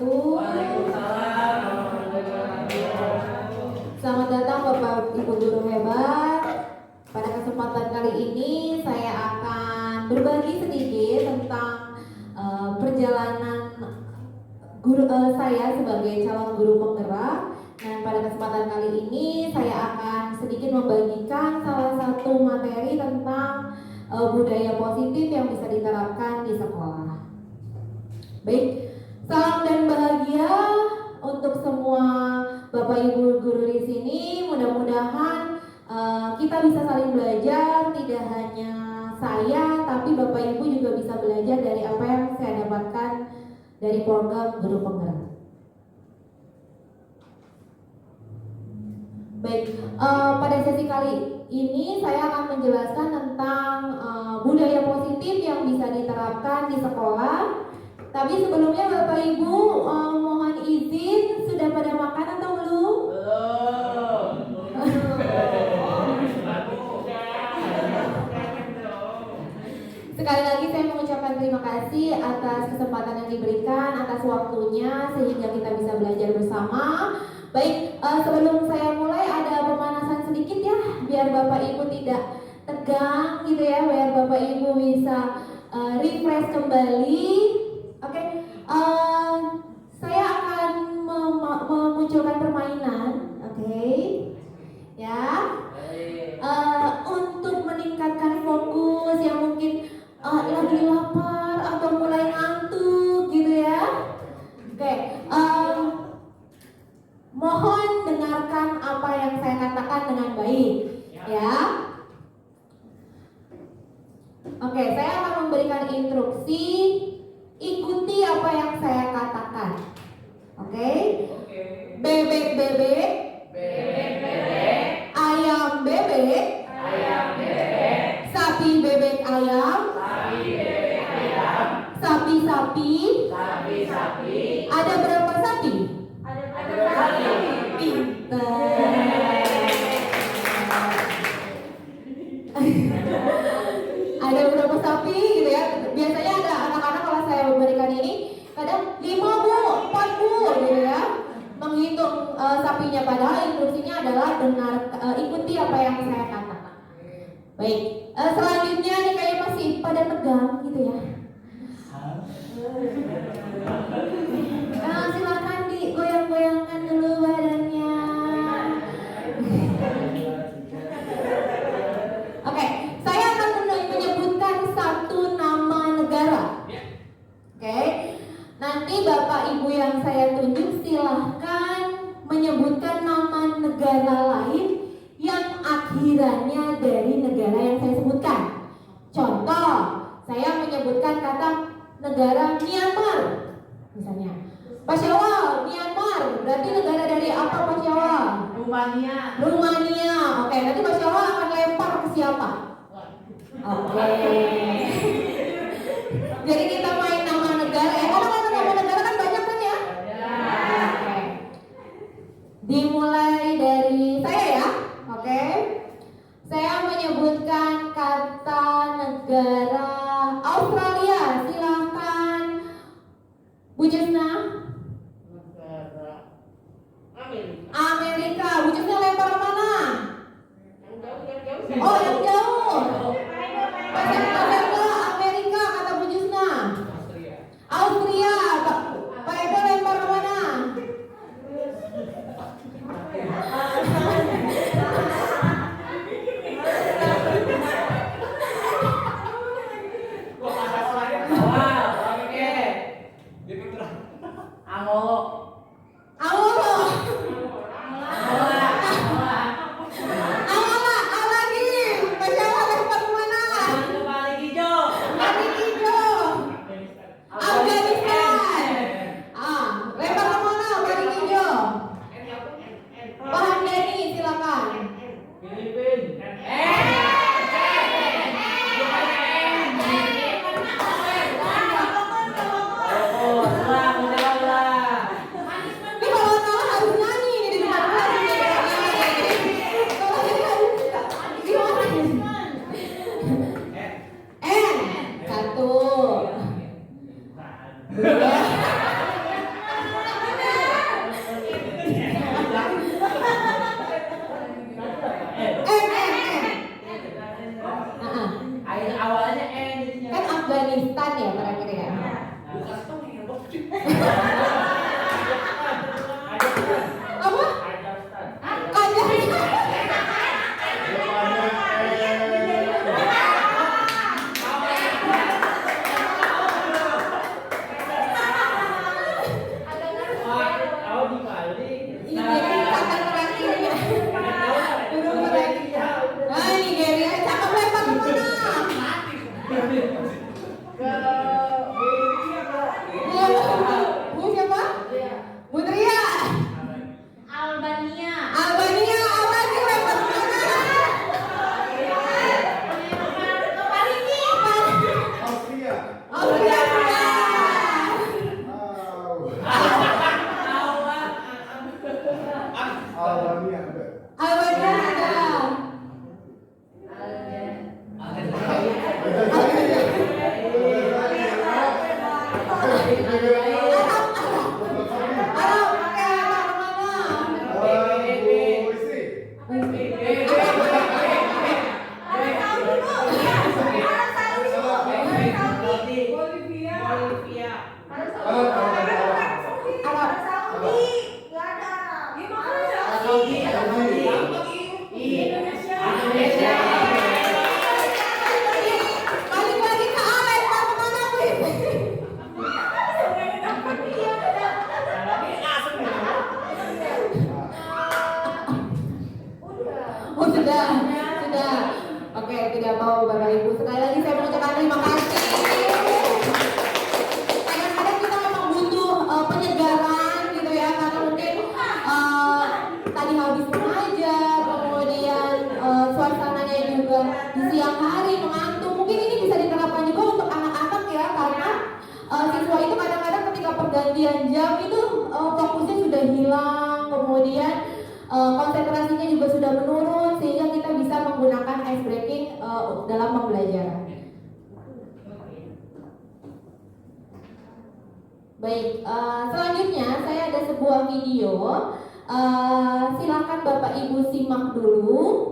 wabarakatuh. Waalaikumsalam warahmatullahi wabarakatuh. Selamat datang Bapak Ibu guru hebat. Pada kesempatan kali ini saya akan berbagi sedikit tentang perjalanan saya sebagai calon guru penggerak. Dan pada kesempatan kali ini saya akan sedikit membagikan salah satu materi tentang budaya positif yang bisa diterapkan di sekolah. Baik, salam dan bahagia untuk semua Bapak Ibu guru di sini. Mudah-mudahan kita bisa saling belajar, tidak hanya saya, tapi Bapak Ibu juga bisa belajar dari apa yang saya dapatkan dari program guru penggerak. Baik, pada sesi kali ini saya akan menjelaskan tentang budaya positif yang bisa diterapkan di sekolah. Tapi sebelumnya Bapak Ibu mohon izin, sudah pada makan atau belum? Sekali lagi saya mengucapkan terima kasih atas kesempatan yang diberikan, atas waktunya sehingga kita bisa belajar bersama. Baik, sebelum saya mulai ada pemanasan sedikit ya, biar Bapak Ibu tidak tegang gitu ya, biar Bapak Ibu bisa refresh kembali. Oke, saya akan memunculkan permainan, oke, ya, untuk meningkatkan fokus yang mungkin lagi lapar atau mulai ngantuk gitu ya. Oke, mohon dengarkan apa yang saya katakan dengan baik, ya. Oke, saya akan memberikan instruksi. Ikuti apa yang saya katakan. Oke? Bebek bebek. Bebek bebek. Ayam bebek. Ayam bebek. Sapi bebek ayam. Sapi bebek ayam. Sapi sapi. Sapi sapi. Ada berapa sapi? Ada sapi. Pinter. Ada beberapa sapi gitu ya. Biasanya ada anak-anak kalau saya memberikan ini kadang 5 bu, 4 bu gitu ya, menghitung sapinya, padahal instruksinya adalah ikuti apa yang saya katakan. Baik, selanjutnya nih kayak masih pada tegang gitu ya. Silakan digoyang-goyangkan dulu badannya. Oke, saya akan menyebutkan satu nama negara. Oke, nanti Bapak Ibu yang saya tunjuk silahkan menyebutkan nama negara lain yang akhirannya dari negara yang saya sebutkan. Contoh, saya menyebutkan kata negara Myanmar, misalnya. Pak Syawal, Myanmar, berarti negara dari apa Pak Syawal? Rumania. Oke, nanti Pak Syawal akan lempar ke siapa? Oke. Jadi kita main nama negara. Kalau nama negara kan banyak kan ya? Oke. Dimulai dari saya ya. Oke. Saya menyebutkan kata negara Australia. Silakan Bu Jusna. Amerika. Bu Jusna lempar mana? Oh, yang jauh. Bahasa sudah. Oke, tidak mau Bapak Ibu. Sekali lagi saya mengucapkan terima kasih. Kadang-kadang kita memang butuh penyegaran gitu ya, karena mungkin tadi habis mengajar, kemudian suasananya juga di siang hari mengantuk. Mungkin ini bisa diterapkan juga untuk anak-anak ya, karena siswa itu kadang-kadang ketika pergantian jam itu fokusnya sudah hilang, kemudian konsentrasinya juga sudah menurun, sehingga kita bisa menggunakan ice breaking dalam pembelajaran. Baik, selanjutnya saya ada sebuah video. Silakan Bapak Ibu simak dulu.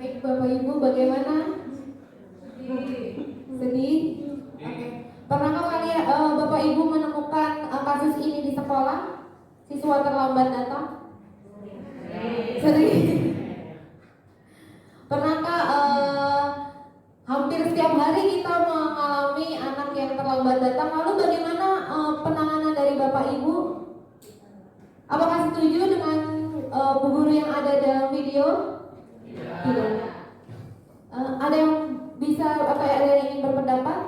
Baik Bapak Ibu, bagaimana? Sedih? Oke. Pernahkah kalian Bapak Ibu menemukan kasus ini di sekolah? Siswa terlambat datang? Sering. Pernahkah hampir setiap hari kita mengalami anak yang terlambat datang? Lalu bagaimana penanganan dari Bapak Ibu? Apakah setuju dengan Bu Guru yang ada dalam video? Tidak. Ada yang bisa ada yang ingin berpendapat?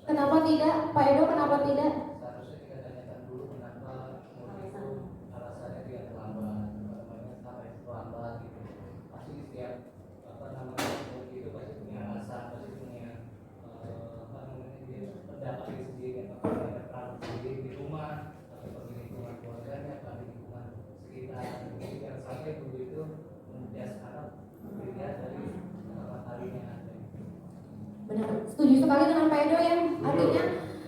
Kenapa tidak? Pak Edo, kenapa tidak? Seharusnya kita tanyakan dulu kenapa itu alasannya dia terlambat, sampai terlambat gitu. Pasti setiap itu pasti punya alasan, pasti punya dia pendapat sendiri, atau ada peran sendiri di rumah, atau di lingkungan keluarganya, atau di lingkungan sekitar. Jadi jangan sampai guru itu menjudge anak dilihat dari pertama kalinya ada. Benar, setuju sekali dengan Pak Edo ya. Artinya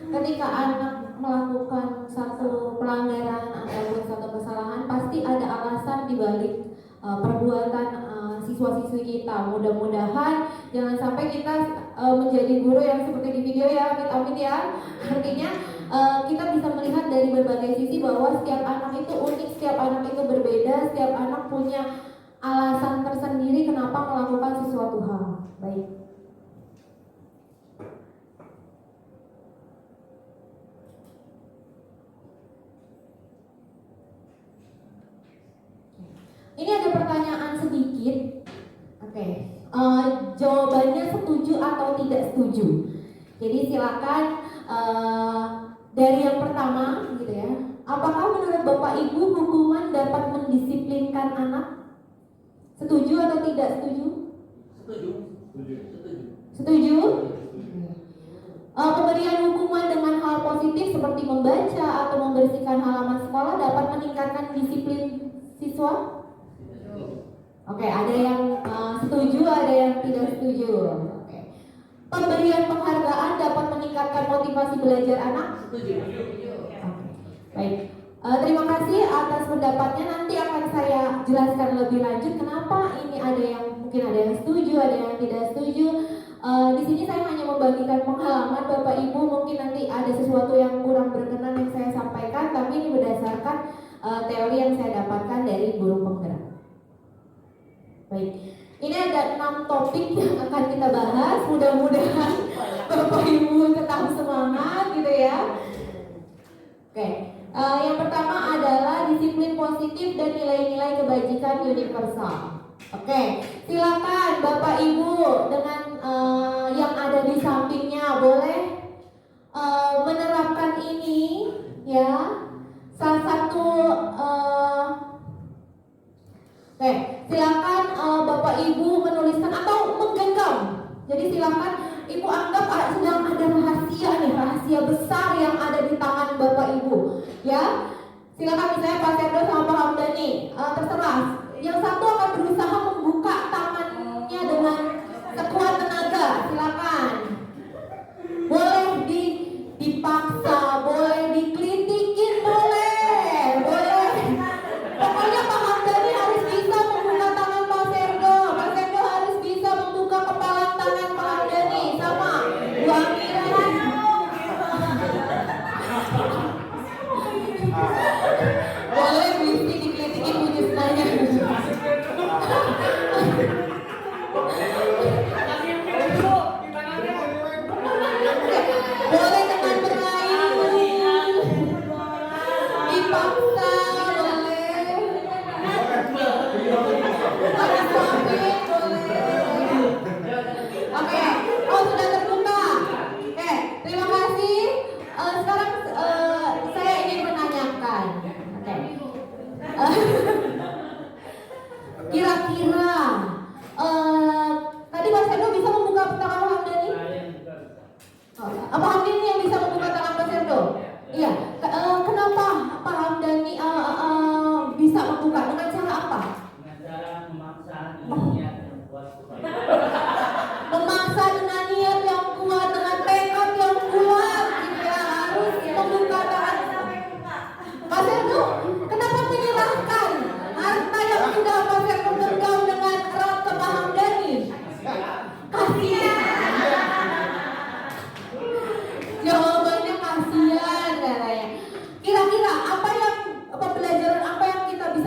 ketika anak melakukan satu pelanggaran ataupun satu kesalahan, pasti ada alasan di balik perbuatan siswa-siswi kita. Mudah-mudahan jangan sampai kita menjadi guru yang seperti di video ya, amit-amit ya. Artinya kita bisa melihat dari berbagai sisi bahwa setiap anak itu unik, setiap anak itu berbeda, setiap anak punya alasan tersendiri kenapa melakukan sesuatu hal. Baik. Ini ada pertanyaan sedikit. Oke. Jawabannya setuju atau tidak setuju. Jadi silakan dari yang pertama gitu ya. Apakah menurut Bapak Ibu hukuman dapat mendisiplinkan anak? Setuju atau tidak setuju? Setuju. Setuju? Pemberian hukuman dengan hal positif seperti membaca atau membersihkan halaman sekolah dapat meningkatkan disiplin siswa? Oke, ada yang setuju, ada yang tidak setuju. Oke. Pemberian penghargaan dapat meningkatkan motivasi belajar anak? Setuju. Oke. Baik. Terima kasih atas pendapatnya. Nanti akan saya jelaskan lebih lanjut kenapa ini ada yang mungkin ada yang setuju, ada yang tidak setuju. Di sini saya hanya membagikan pengalaman Bapak Ibu, mungkin nanti ada sesuatu yang kurang berkenan yang saya sampaikan, tapi ini berdasarkan teori yang saya dapatkan dari guru penggerak. Baik, ini ada 6 topik yang akan kita bahas. Mudah-mudahan Bapak Ibu tetap semangat gitu ya. Oke, yang pertama adalah disiplin positif dan nilai-nilai kebajikan universal. Oke, silakan Bapak Ibu dengan yang ada di sampingnya boleh menerapkan ini ya. Salah satu oke, silakan Bapak Ibu menuliskan atau menggenggam. Jadi silakan Ibu anggap sedang ada rahasia nih, rahasia besar yang ada di tangan Bapak Ibu. Ya, silakan misalnya Pak Serdo sama Pak Hamdani, terserah. Yang satu akan berusaha membuka tangannya dengan sekuat tenaga. Silakan. Boleh dipaksa, boleh dikelitikin, boleh. Pokoknya Pak Hamdani harus bisa membuka tangan Pak Serdo. Pak Serdo harus bisa membuka kepala tangan Pak Hamdani. Sama Bu Amira. Boleh dikelitikin Bu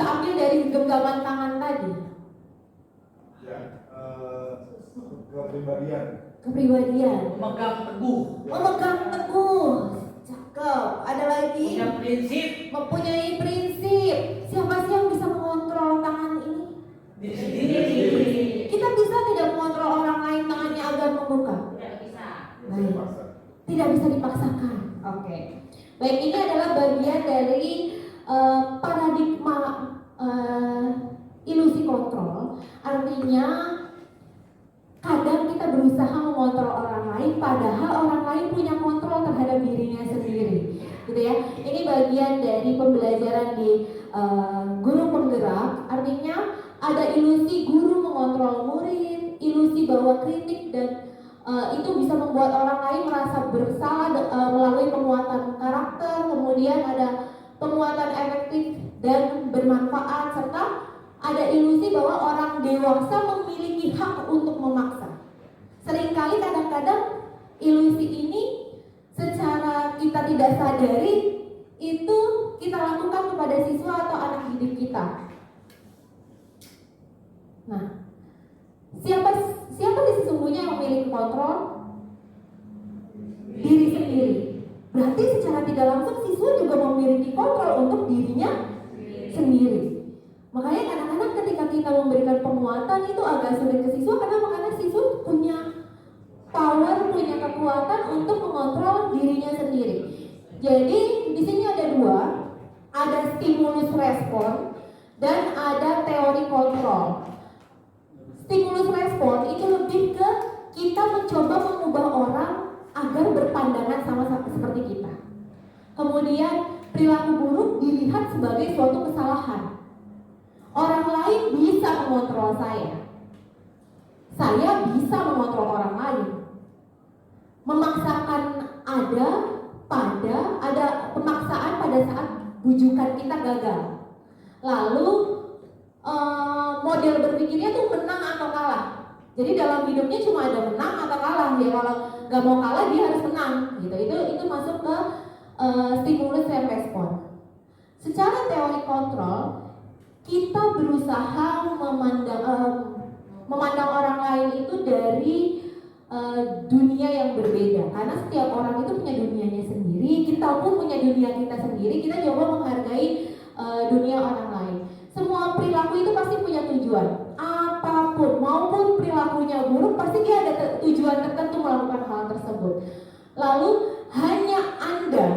bisa ambil dari genggaman tangan tadi? Ya, kepribadian. Kepribadian. Memegang teguh. Memegang teguh. Cakep. Ada lagi? Punya prinsip. Mempunyai prinsip. Siapa sih yang bisa mengontrol tangan ini? Diri sendiri. Kita bisa tidak mengontrol orang lain tangannya agar membuka? Tidak bisa. Baik. Tidak bisa dipaksakan. Oke. Baik, ini adalah bagian dari paradigma ilusi kontrol. Artinya kadang kita berusaha mengontrol orang lain, padahal orang lain punya kontrol terhadap dirinya sendiri, gitu ya. Ini bagian dari pembelajaran di guru penggerak. Artinya ada ilusi guru mengontrol murid, ilusi bahwa kritik dan itu bisa membuat orang lain merasa bersalah melalui penguatan karakter. Kemudian ada penguatan efektif dan bermanfaat, serta ada ilusi bahwa orang dewasa memiliki hak untuk memaksa. Seringkali kadang-kadang ilusi ini secara kita tidak sadari itu kita lakukan kepada siswa atau anak didik kita. Nah, siapa sih sesungguhnya yang memiliki kontrol? Diri sendiri. Berarti secara tidak langsung siswa juga memiliki kontrol untuk dirinya sendiri. Makanya kadang-kadang ketika kita memberikan penguatan itu agak sulit ke siswa karena siswa punya power, punya kekuatan untuk mengontrol dirinya sendiri. Jadi di sini ada dua, ada stimulus respon dan ada teori kontrol. Stimulus respon itu lebih ke kita mencoba mengubah orang agar berpandangan sama seperti kita. Kemudian perilaku buruk dilihat sebagai suatu kesalahan. Orang lain bisa mengontrol saya bisa mengontrol orang lain. Memaksakan ada pemaksaan pada saat bujukan kita gagal. Lalu model berpikirnya tuh menang atau kalah. Jadi dalam hidupnya cuma ada menang atau kalah. Ya kalau nggak mau kalah dia harus menang. Gitu. Itu masuk ke stimulus dan respon. Secara teori kontrol, kita berusaha memandang orang lain itu dari dunia yang berbeda. Karena setiap orang itu punya dunianya sendiri. Kita pun punya dunia kita sendiri. Kita coba menghargai dunia orang lain. Semua perilaku itu pasti punya tujuan. Apapun, maupun perilakunya buruk, pasti dia ada tujuan tertentu melakukan hal tersebut. Lalu hanya Anda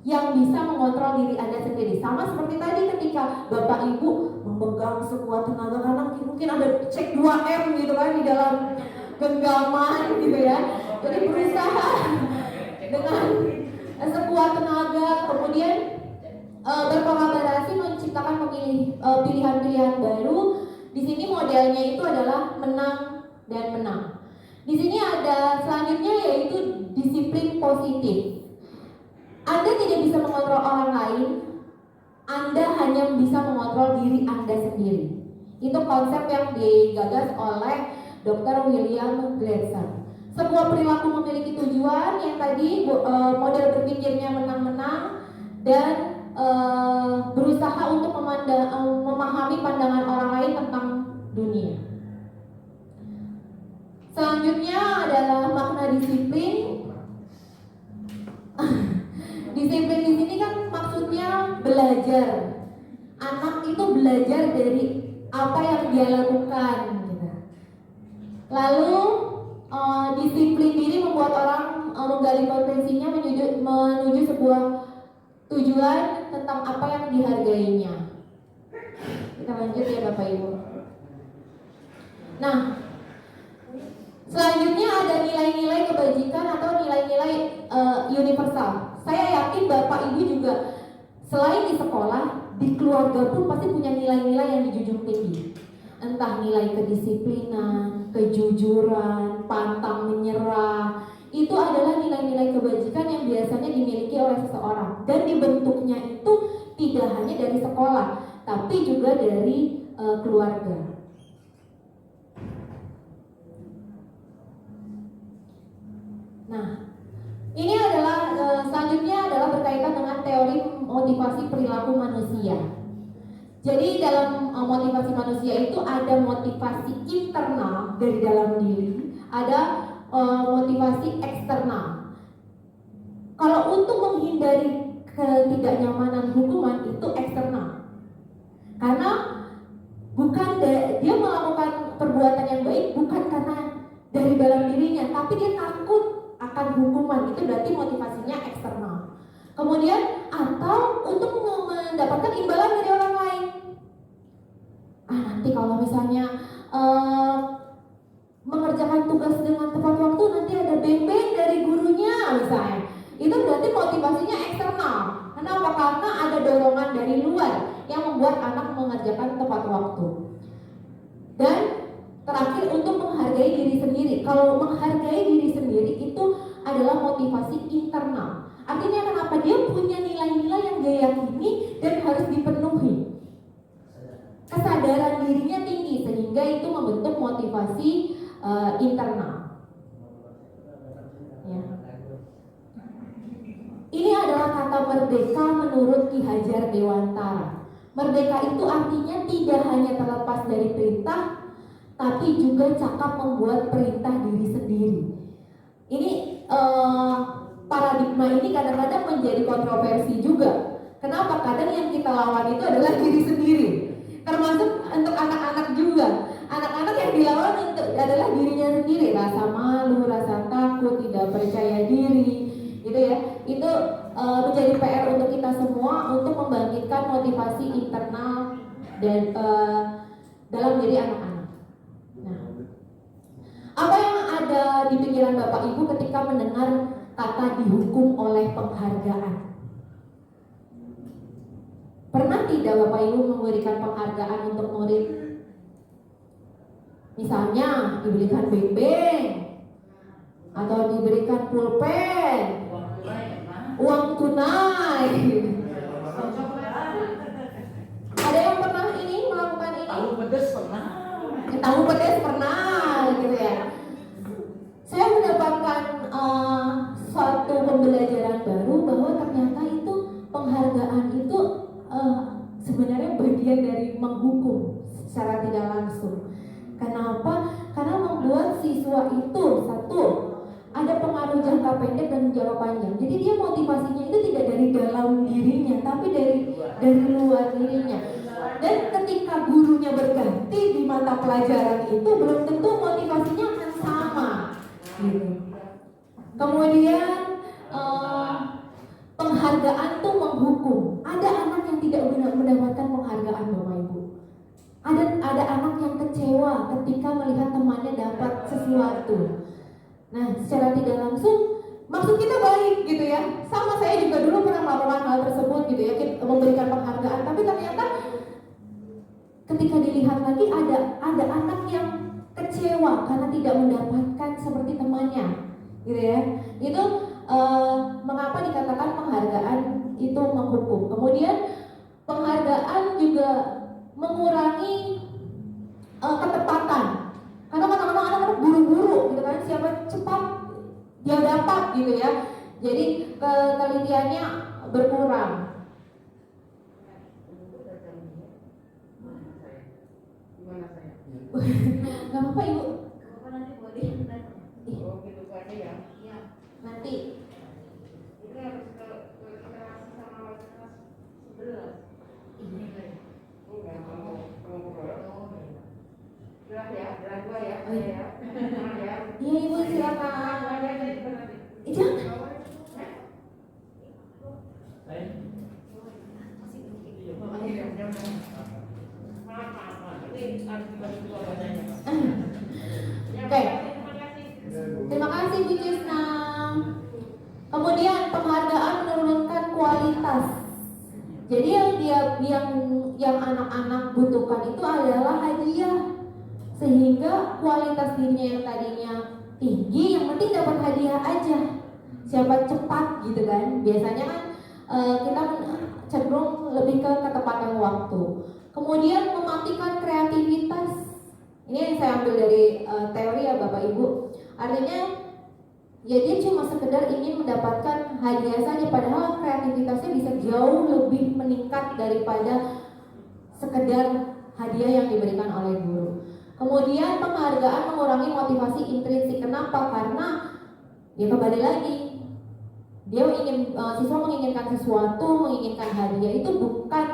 yang bisa mengontrol diri Anda sendiri. Sama seperti tadi ketika Bapak Ibu memegang sekuat tenaga, karena mungkin ada cek 2M gitu kan di dalam genggaman gitu ya. Jadi berusaha dengan sekuat tenaga, kemudian berkolaborasi menciptakan pilihan-pilihan baru. Di sini modelnya itu adalah menang dan menang. Di sini ada selanjutnya yaitu disiplin positif. Anda tidak bisa mengontrol orang lain, Anda hanya bisa mengontrol diri Anda sendiri. Itu konsep yang digagas oleh Dr. William Glasser. Sebuah perilaku memiliki tujuan yang tadi model berpikirnya menang-menang dan berusaha untuk memahami pandangan orang lain tentang dunia. Selanjutnya adalah makna disiplin. Disiplin di sini kan maksudnya belajar. Anak itu belajar dari apa yang dia lakukan. Gitu. Lalu disiplin diri membuat orang menggali potensinya menuju sebuah tujuan tentang apa yang dihargainya. Kita lanjut ya Bapak Ibu. Nah, selanjutnya ada nilai-nilai kebajikan atau nilai-nilai universal. Saya yakin Bapak Ibu juga selain di sekolah, di keluarga pun pasti punya nilai-nilai yang dijunjung tinggi. Entah nilai kedisiplinan, kejujuran, pantang menyerah. Itu adalah nilai-nilai kebajikan yang biasanya dimiliki oleh seseorang. Dan dibentuknya itu tidak hanya dari sekolah, tapi juga dari keluarga. Nah, ini adalah selanjutnya adalah berkaitan dengan teori motivasi perilaku manusia. Jadi dalam motivasi manusia itu ada motivasi internal dari dalam diri, ada motivasi eksternal. Kalau untuk menghindari ketidaknyamanan hukuman itu eksternal, karena bukan dia melakukan perbuatan yang baik bukan karena dari dalam dirinya, tapi dia takut akan hukuman. Itu berarti motivasinya eksternal. Kemudian atau untuk mendapatkan imbalan dari orang lain. Nanti kalau misalnya mengerjakan tugas dengan tepat waktu nanti ada beng-beng dari gurunya misalnya. Itu berarti motivasinya eksternal. Kenapa? Karena ada dorongan dari luar yang membuat anak mengerjakan tepat waktu. Dan terakhir untuk menghargai diri sendiri. Kalau menghargai diri sendiri itu adalah motivasi internal. Artinya kenapa? Dia punya nilai-nilai yang dia yakini dan harus dipenuhi. Kesadaran dirinya tinggi sehingga itu membentuk motivasi internal. Ya. Ini adalah kata merdeka menurut Ki Hajar Dewantara. Merdeka itu artinya tidak hanya terlepas dari perintah, tapi juga cakap membuat perintah diri sendiri. Ini paradigma ini kadang-kadang menjadi kontroversi juga. Kenapa? Kadang yang kita lawan itu adalah diri sendiri. Termasuk untuk anak-anak juga. Anak-anak yang dilawan adalah dirinya sendiri. Rasa malu, rasa takut, tidak percaya diri, gitu ya. Itu menjadi PR untuk kita semua untuk membangkitkan motivasi internal dan dalam diri anak-anak. Nah, apa yang ada di pikiran Bapak Ibu ketika mendengar kata dihukum oleh penghargaan? Pernah tidak Bapak Ibu memberikan penghargaan untuk murid? Misalnya diberikan beng-beng atau diberikan pulpen, uang tunai. Ada yang pernah ini melakukan ini? Tahu pedes pernah. Tahu pedas pernah, gitu ya. Saya mendapatkan suatu pembelajaran baru bahwa ternyata itu penghargaan itu sebenarnya bagian dari menghukum secara tidak langsung. Kenapa? Karena membuat siswa itu satu ada pengaruh jangka pendek dan jangka panjang. Jadi dia motivasinya itu tidak dari dalam dirinya, tapi dari luar dirinya. Dan ketika gurunya berganti di mata pelajaran itu belum tentu motivasinya akan sama. Gitu. Kemudian penghargaan tuh menghukum. Ada anak yang tidak mendapatkan penghargaan, Bapak Ibu. Ada anak yang kecewa ketika melihat temannya dapat sesuatu. Nah, secara tidak langsung maksud kita baik gitu ya. Sama saya juga dulu pernah melakukan hal tersebut gitu ya, memberikan penghargaan. Tapi ternyata ketika dilihat lagi ada anak yang kecewa karena tidak mendapatkan seperti temannya, gitu ya. Itu mengapa dikatakan penghargaan itu menghukum. Kemudian penghargaan juga mengurangi ketepatan. Karena kadang-kadang anak-anak buru-buru gitu kan, siapa cepat dia dapat gitu ya. Jadi ketelitiannya berkurang. Gimana saya? Gak apa-apa Ibu. Bapak nanti boleh Oh gitu aja ya. Iya. Nanti Ini harus ke literasi sama kelas 11. Enggak mau Gerak ya, gerak dua ya. Oh, iya. Ya. Jangan ya. iya Ibu silakan. Jangan. Oke. Terima kasih Bu Cisna. Kemudian penghargaan menurunkan kualitas. Jadi yang anak-anak butuhkan itu adalah hadiah, sehingga kualitas dirinya yang tadinya tinggi, yang penting dapat hadiah aja. Siapa cepat gitu kan? Biasanya kan kita cenderung lebih ke ketepatan waktu. Kemudian mematikan kreativitas. Ini yang saya ambil dari teori ya Bapak Ibu. Artinya ya dia cuma sekedar ingin mendapatkan hadiah saja, padahal kreativitasnya bisa jauh lebih meningkat daripada sekedar hadiah yang diberikan oleh guru. Kemudian penghargaan mengurangi motivasi intrinsik. Kenapa? Karena ya kembali lagi, siswa menginginkan sesuatu, menginginkan hadiah itu bukan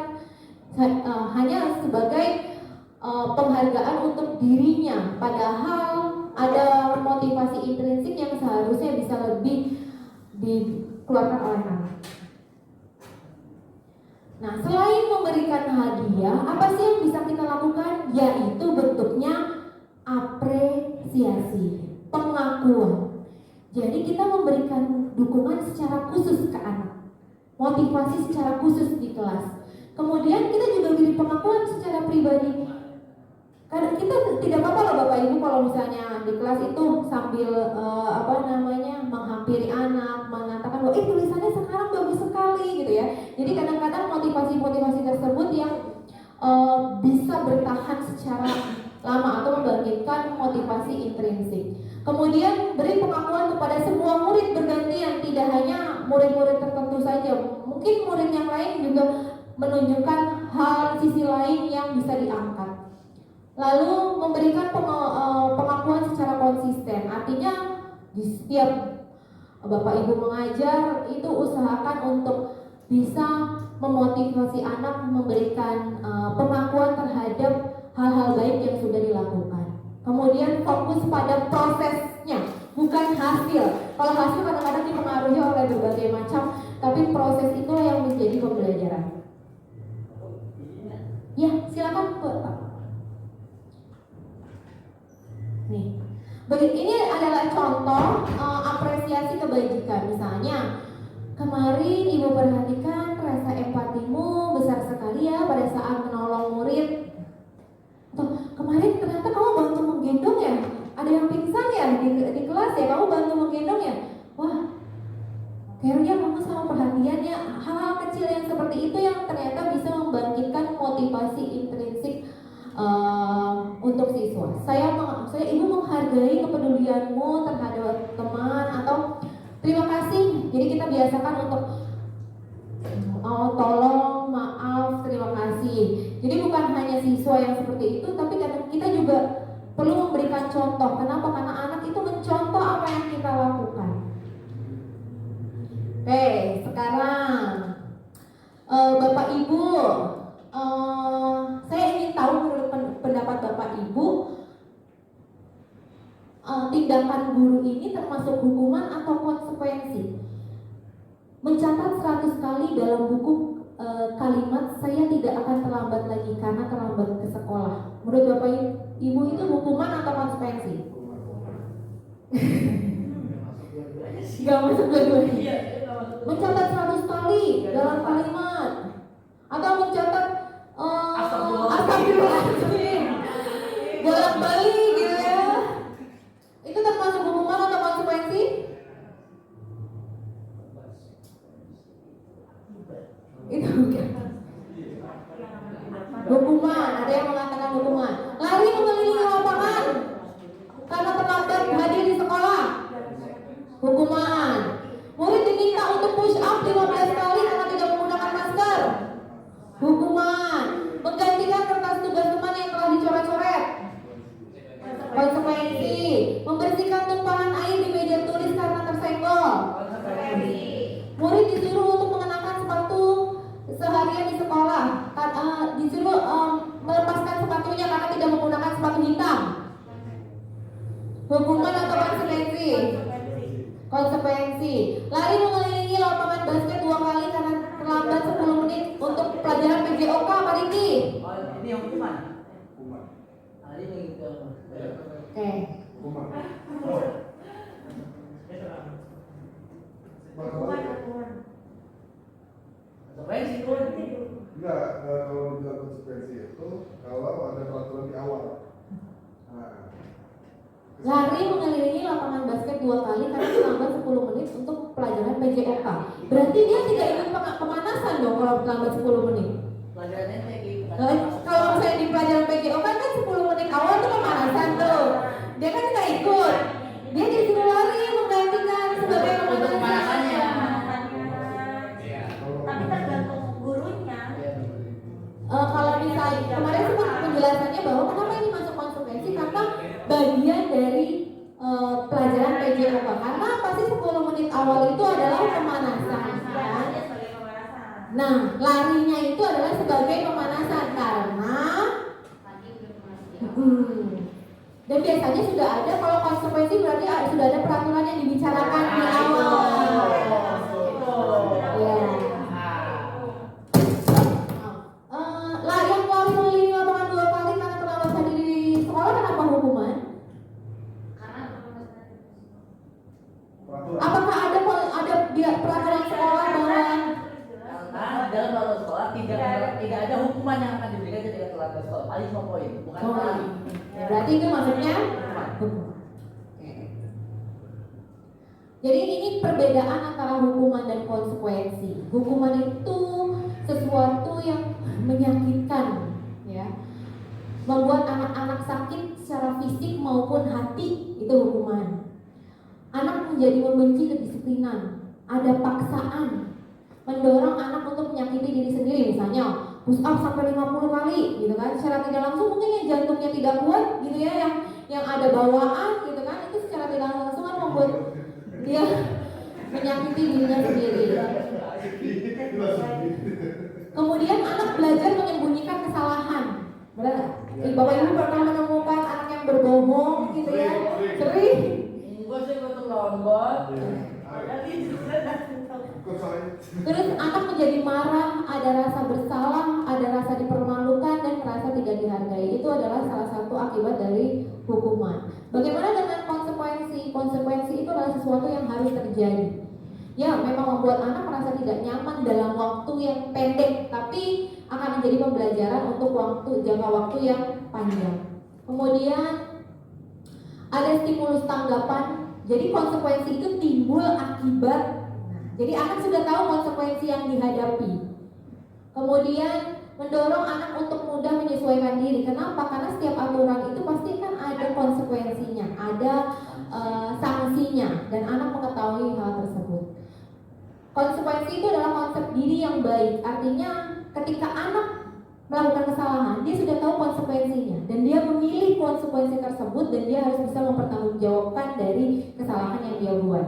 hanya sebagai penghargaan untuk dirinya, padahal ada motivasi intrinsik yang seharusnya bisa lebih dikeluarkan oleh anak. Nah, selain memberikan hadiah, apa sih yang bisa kita lakukan? Yaitu bentuknya apresiasi, pengakuan. Jadi kita memberikan dukungan secara khusus ke anak, motivasi secara khusus di kelas. Kemudian kita juga beri pengakuan secara pribadi. Karena kita tidak apa-apa loh Bapak Ibu kalau misalnya di kelas itu sambil menghampiri anak, mengatakan bahwa tulisannya sekarang bagus sekali gitu ya. Jadi kadang-kadang motivasi-motivasi tersebut yang bisa bertahan secara lama atau membangkitkan motivasi intrinsik. Kemudian beri pengakuan kepada semua murid bergantian, tidak hanya murid-murid tertentu saja. Mungkin murid yang lain juga menunjukkan hal sisi lain yang bisa diangkat. Lalu memberikan pengakuan secara konsisten. Artinya di setiap Bapak Ibu mengajar itu usahakan untuk bisa memotivasi anak, memberikan pengakuan terhadap hal-hal baik yang sudah dilakukan. Kemudian fokus pada prosesnya, bukan hasil. Kalau hasil kadang-kadang dipengaruhi oleh berbagai macam, tapi proses itulah yang menjadi pembelajaran. Ya, silakan Pak. Nih, ini adalah contoh apresiasi kebajikan. Misalnya, kemarin Ibu perhatikan rasa empatimu besar sekali ya pada saat menolong murid. Tuh, kemarin ternyata kamu bantu menggendong ya. Ada yang pingsan ya di kelas ya, kamu bantu menggendong ya. Wah, kayaknya kamu sama perhatiannya. Hal-hal kecil yang seperti itu yang ternyata bisa membangkitkan motivasi intrinsik untuk siswa. Ibu menghargai kepedulianmu terhadap teman, atau terima kasih. Jadi kita biasakan untuk tolong, maaf, terima kasih. Jadi bukan hanya siswa yang seperti itu, tapi kita juga perlu memberikan contoh. Kenapa? Karena anak itu mencontoh apa yang kita lakukan. Oke, sekarang Bapak Ibu, saya ingin tahu menurut pendapat Bapak Ibu, tindakan guru ini termasuk hukuman atau konsekuensi? Mencatat 100 kali dalam buku kalimat saya tidak akan terlambat lagi karena terlambat ke sekolah. Menurut Bapak Ibu itu hukuman atau konsekuensi? Gak masuk dua-duanya. Mencatat 100 kali dalam kalimat, atau mencatat astagfirullahaladzim bolak-balik gitu ya, itu termasuk hukuman atau konsekuensi? Itu bukan hukuman. Ada yang mengatakan hukuman. Lari mengelilingi lapangan karena terlambat hadir di sekolah, hukuman. Murid diminta untuk push up 15 kali karena tidak menggunakan masker, hukuman. Menggantikan kertas tugas teman yang telah dicoret-coret, konsekuensi. Membersihkan tumpahan air di meja tulis karena tersenggol, murid disuruh untuk mengenakan sepatu seharian di sekolah, disuruh melepaskan sepatunya karena tidak menggunakan sepatu hitam, hukuman atau konsekuensi? Konsekuensi. Lari mengelilingi lapangan basket 2 kali karena terlambat 10 menit untuk pelajaran PJOK, Pak Riki. Ini yang hukuman. Hukuman. Oke. Hukuman. Konsekuensi itu. Enggak, kalau bilang konsekuensi itu kalau ada peraturan di awal. Nah, Lari mengelilingi lapangan basket 2 kali karena terlambat 10 menit untuk pelajaran PJOK. Berarti dia tidak ikut pemanasan dong kalau terlambat 10 menit. Pelajarannya Kalau misalnya di pelajaran PJOK kan 10 menit awal itu pemanasan tuh. Dia kan nggak ikut. Dia disuruh lari menggantikan sebagai pemanasannya. Tapi tergantung gurunya. Kalau misalnya pasti 10 menit awal itu adalah pemanasan kan? sebagai pemanasan. Nah, larinya itu adalah sebagai pemanasan karena Tadi udah pemanasan. dan biasanya sudah ada, kalau konsekuensi berarti sudah ada peraturan yang dibicarakan di awal. Ya. Yang lari keliling lapangan 2 kali karena terlambat hadir di sekolah, kenapa hukuman? Karena pemanasan. Peraturan. Apakah ada peraturan sekolah bahwa Karena dalam peraturan sekolah tidak ada hukuman yang akan diberikan ketika telat ke sekolah. Paling 5 poin, bukan kali. ya, berarti itu maksudnya hukuman. Jadi ini perbedaan antara hukuman dan konsekuensi. Hukuman itu sesuatu yang menyakitkan, ya, membuat anak-anak sakit secara fisik maupun hati, itu hukuman. Anak menjadi membenci kedisiplinan, ada paksaan, mendorong anak untuk menyakiti diri sendiri, misalnya push up sampai 50 kali, gitu kan, secara tidak langsung mungkin yang jantungnya tidak kuat, gitu ya, yang ada bawaan, gitu kan, itu secara tidak langsung kan membuat dia menyakiti dirinya sendiri. Kemudian anak belajar menyembunyikan kesalahan. Benar? Bapak Ibu pernah menemukan anak yang berbohong gitu ya? Sering. Gue sih untuk nonton. Terus anak menjadi marah, ada rasa bersalah, ada rasa dipermalukan dan merasa tidak dihargai. Itu adalah salah satu akibat dari hukuman. Bagaimana dengan konsekuensi? Konsekuensi itu adalah sesuatu yang harus terjadi. Ya, memang membuat anak merasa tidak nyaman dalam waktu yang pendek, tapi akan menjadi pembelajaran untuk jangka waktu yang panjang. Kemudian ada stimulus tanggapan. Jadi konsekuensi itu timbul akibat. Jadi anak sudah tahu konsekuensi yang dihadapi. Kemudian mendorong anak untuk mudah menyesuaikan diri. Kenapa? Karena setiap aturan itu pasti kan ada konsekuensinya, ada sanksinya, dan anak mengetahui hal tersebut. Konsekuensi itu adalah konsep diri yang baik. Artinya ketika anak melakukan kesalahan, dia sudah tahu konsekuensinya dan dia memilih konsekuensi tersebut dan dia harus bisa mempertanggungjawabkan dari kesalahan yang dia buat.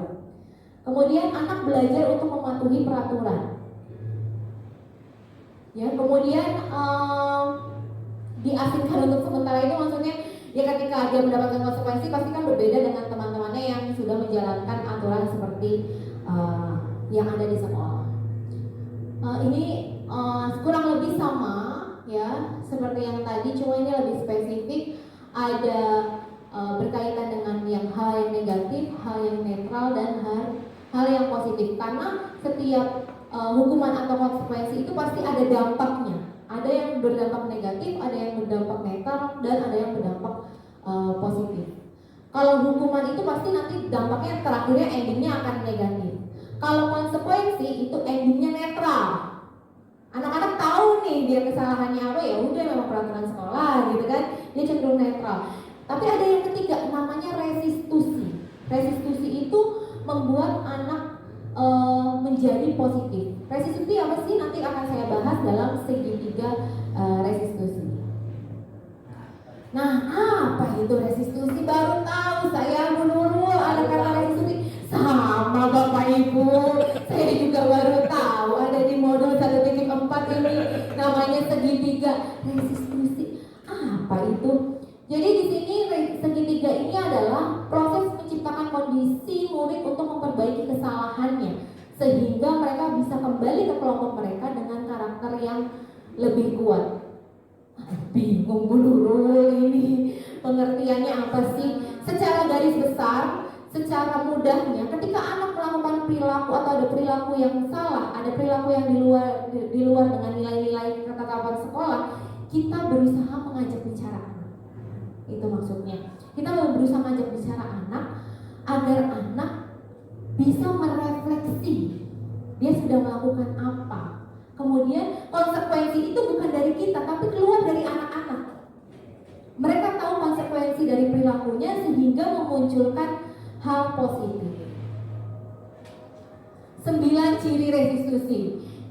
Kemudian anak belajar untuk mematuhi peraturan. Ya, kemudian diasingkan untuk sementara itu maksudnya ya ketika dia mendapatkan konsekuensi pasti kan berbeda dengan teman-temannya yang sudah menjalankan aturan seperti yang ada di sekolah. Ini kurang lebih sama ya seperti yang tadi, cuma ini lebih spesifik, ada berkaitan dengan hal yang negatif, hal yang netral, dan hal yang positif. Karena setiap hukuman atau konsekuensi itu pasti ada dampaknya. Ada yang berdampak negatif, ada yang berdampak netral, dan ada yang berdampak positif. Kalau hukuman itu pasti nanti dampaknya terakhirnya endingnya akan negatif. Kalau konsekuensi itu endingnya netral. Anak-anak tahu nih dia kesalahannya apa, ya udah memang peraturan sekolah gitu kan, dia cenderung netral. Tapi ada yang ketiga namanya restitusi. Restitusi itu membuat anak menjadi positif. Restitusi apa sih? Nanti akan saya bahas dalam segitiga restitusi. Nah, apa itu restitusi? Baru tahu saya, Bu Nurul, ada kata restitusi. Sama Bapak Ibu, saya juga baru tahu ada di modul 1.4 ini namanya segitiga restitusi. Apa itu? Jadi di sini segitiga ini adalah proses menciptakan kondisi murid untuk memperbaiki kesalahannya sehingga mereka bisa kembali ke kelompok mereka dengan karakter yang lebih kuat. Bingung Bu Nurul, ini pengertiannya apa sih? Secara garis besar, secara mudahnya, ketika anak melakukan perilaku atau ada perilaku yang salah, ada perilaku yang di luar dengan nilai-nilai ketetapan sekolah, kita berusaha mengajak bicara anak. Itu maksudnya. Kita berusaha mengajak bicara anak agar anak bisa merefleksi dia sudah melakukan apa. Kemudian konsekuensi itu bukan dari kita, tapi keluar dari anak-anak. Mereka tahu konsekuensi dari perilakunya sehingga memunculkan hal positif. 9 ciri restitusi.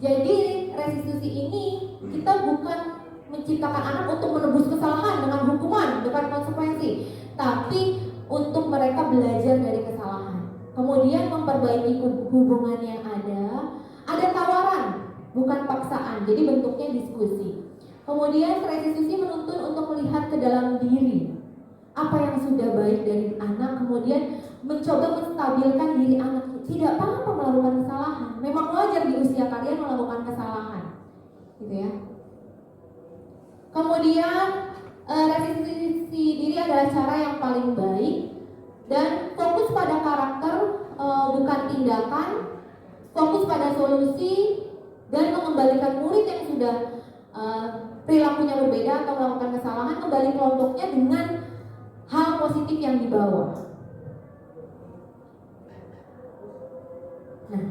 Jadi restitusi ini kita bukan menciptakan anak untuk menebus kesalahan dengan hukuman, bukan konsekuensi, tapi untuk mereka belajar dari kesalahan. Kemudian memperbaiki hubungan yang ada tawaran, bukan paksaan. Jadi bentuknya diskusi. Kemudian restitusi menuntun untuk melihat ke dalam diri apa yang sudah baik dari anak, kemudian mencoba menstabilkan diri anak. Tidak apa-apa melakukan kesalahan, memang wajar di usia kalian melakukan kesalahan, gitu ya. Kemudian restitusi diri adalah cara yang paling baik dan fokus pada karakter, bukan tindakan, fokus pada solusi dan mengembalikan murid yang sudah perilakunya berbeda atau melakukan kesalahan kembali kelompoknya dengan hal positif yang dibawa. Nah,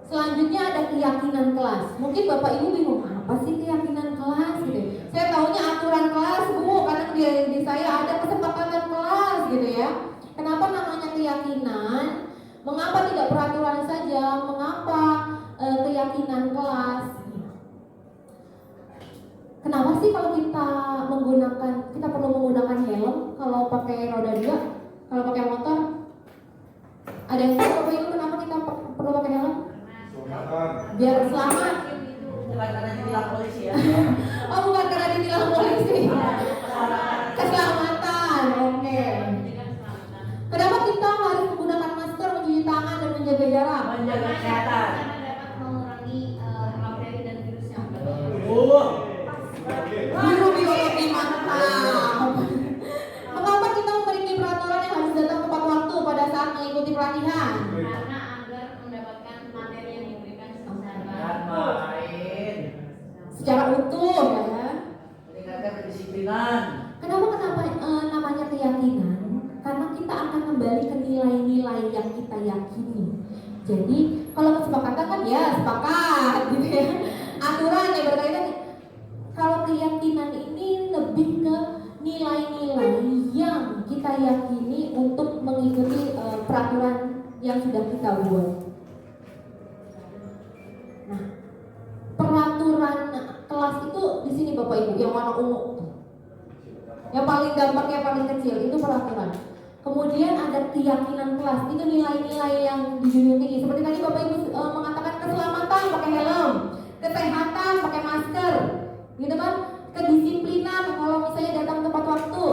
selanjutnya ada keyakinan kelas. Mungkin Bapak Ibu bingung, apa sih keyakinan kelas gitu. Saya tahunya aturan kelas, Bu, karena di saya ada kesepakatan kelas gitu ya. Kenapa namanya keyakinan? Mengapa tidak peraturan saja? Mengapa keyakinan kelas? Kenapa sih kalau kita perlu menggunakan helm kalau pakai roda 2, kalau pakai motor? Ada yang tahu Bapak Ibu kenapa kita perlu pakai helm? Biar selamat. Bukan karena ditilang polisi ya. Oh, bukan karena ditilang polisi. Keselamatan. Oke. Kenapa kita harus menggunakan masker, mencuci tangan dan menjaga jarak? Menjaga kesehatan. Karena dapat mengurangi bakteri dan virus yang Biologi mantap. Mengapa kita memiliki peraturan yang harus datang tepat waktu pada saat mengikuti pelatihan? karena agar mendapatkan materi yang diberikan Dan Secara utuh ya. meningkatkan kedisiplinan. Kenapa namanya keyakinan? Karena kita akan kembali ke nilai-nilai yang kita yakini. Jadi kalau kesepakatan kan ya sepakat gitu ya. Aturan yang berkaitan. Kalau keyakinan ini lebih ke nilai-nilai yang kita yakini untuk mengikuti peraturan yang sudah kita buat. Nah, peraturan kelas itu di sini Bapak Ibu yang warna ungu. Yang paling gampang, yang paling kecil itu peraturan. Kemudian ada keyakinan kelas, itu nilai-nilai yang dijunjung tinggi. Seperti tadi Bapak Ibu mengatakan keselamatan pakai helm, kesehatan pakai masker, gitu kan? Kedisiplinan kalau misalnya datang tepat waktu,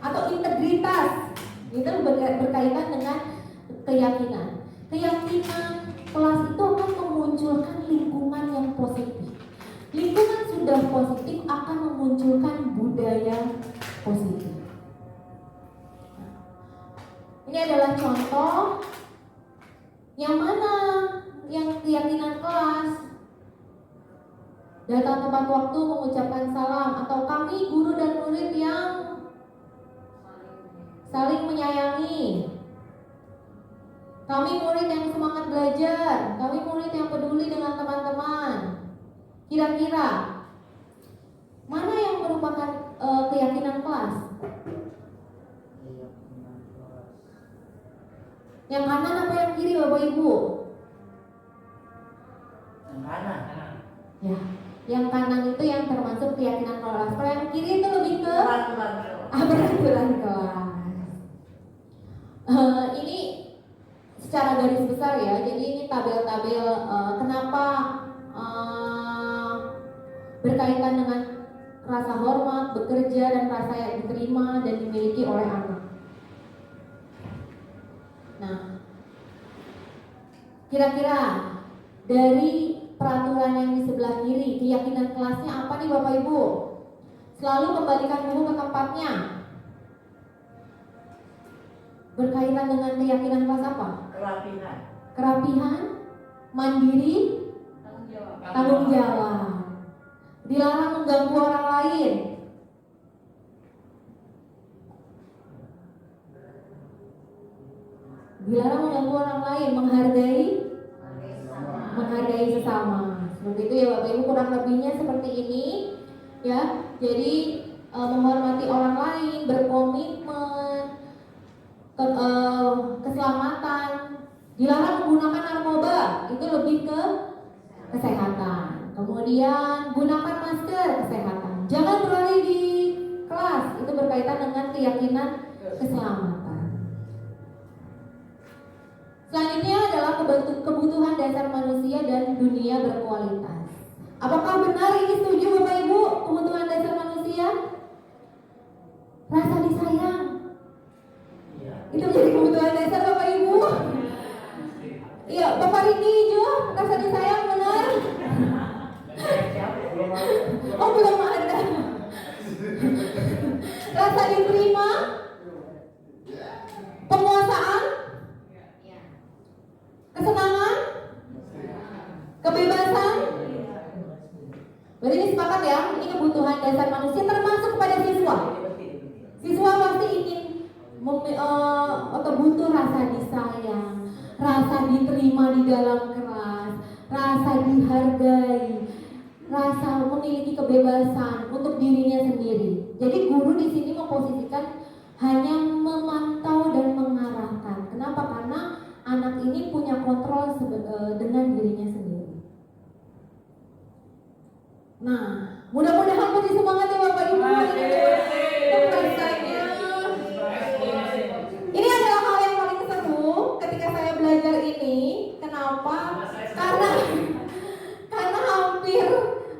atau integritas, itu berkaitan dengan keyakinan. Keyakinan kelas itu akan memunculkan lingkungan yang positif. Lingkungan sudah positif akan memunculkan budaya positif. Ini adalah contoh yang mana yang keyakinan kelas. Datang tepat waktu, mengucapkan salam, atau kami guru dan murid yang saling menyayangi. Kami murid yang semangat belajar, kami murid yang peduli dengan teman-teman. Kira-kira mana yang merupakan keyakinan kelas? Yang kanan apa yang kiri Bapak Ibu? Yang kanan. Ya, yang kanan itu yang termasuk keyakinan kelas. Kalau yang kiri itu lebih ke peraturan kelas. Ini secara garis besar ya. Jadi ini tabel-tabel kenapa berkaitan dengan rasa hormat, bekerja, dan rasa yang diterima dan dimiliki oleh anak. Nah, kira-kira dari peraturan yang di sebelah kiri, keyakinan kelasnya apa nih Bapak Ibu? Selalu kembalikan buku ke tempatnya. Berkaitan dengan keyakinan kelas apa? Kerapihan. Kerapihan, mandiri, tanggung jawab. Dilarang mengganggu orang lain. Dilarang mengganggu orang lain, menghargai sesama. Seperti itu ya Bapak Ibu, kurang lebihnya seperti ini ya. Jadi menghormati orang lain, berkomitmen, keselamatan. Dilarang menggunakan narkoba, itu lebih ke kesehatan. Kemudian gunakan masker, kesehatan. Jangan berlari di kelas, itu berkaitan dengan keyakinan keselamatan. Selanjutnya adalah kebutuhan dasar manusia dan dunia berkualitas. Apakah benar ini setuju Bapak Ibu? Kebutuhan dasar manusia? Rasa disayang. Iya. Itu menjadi kebutuhan dasar Bapak Ibu. Iya, Bapak Riki Jo, rasa disayang benar? Oh, belum ada. Rasa diterima? Penguasaan? Kesenangan? Kebebasan? Berarti ini sepakat ya, ini kebutuhan dasar manusia termasuk kepada siswa. Siswa pasti ingin atau butuh rasa disayang, rasa diterima di dalam kelas, rasa dihargai, rasa memiliki kebebasan untuk dirinya sendiri. Jadi guru di sini memposisikan hanya memantau dan mengarahkan. Kenapa? Karena anak ini punya kontrol dengan dirinya sendiri. Nah, mudah-mudahan masih semangat ya Bapak Ibu. Untuk rasanya. Ini adalah hal yang paling seru ketika saya belajar ini. Kenapa? Karena hampir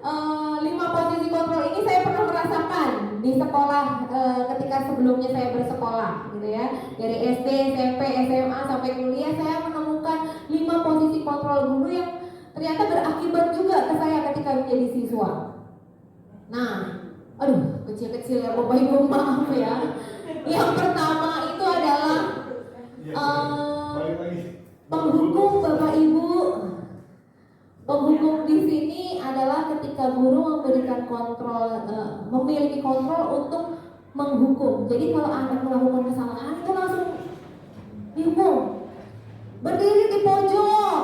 5 posisi kontrol ini saya pernah merasakan di sekolah ketika sebelumnya saya bersekolah, gitu ya. Dari SD, SMP, SMA sampai kuliah saya menemukan 5 posisi kontrol guru yang ternyata berakibat juga ke saya ketika menjadi siswa. Nah, aduh, kecil-kecil ya Bapak Ibu, maaf ya. Yang pertama itu adalah penghukum Bapak Ibu. Penghukum di sini adalah ketika guru memberikan kontrol, memiliki kontrol untuk menghukum. Jadi kalau anak melakukan kesalahan itu langsung dihukum, berdiri di pojok.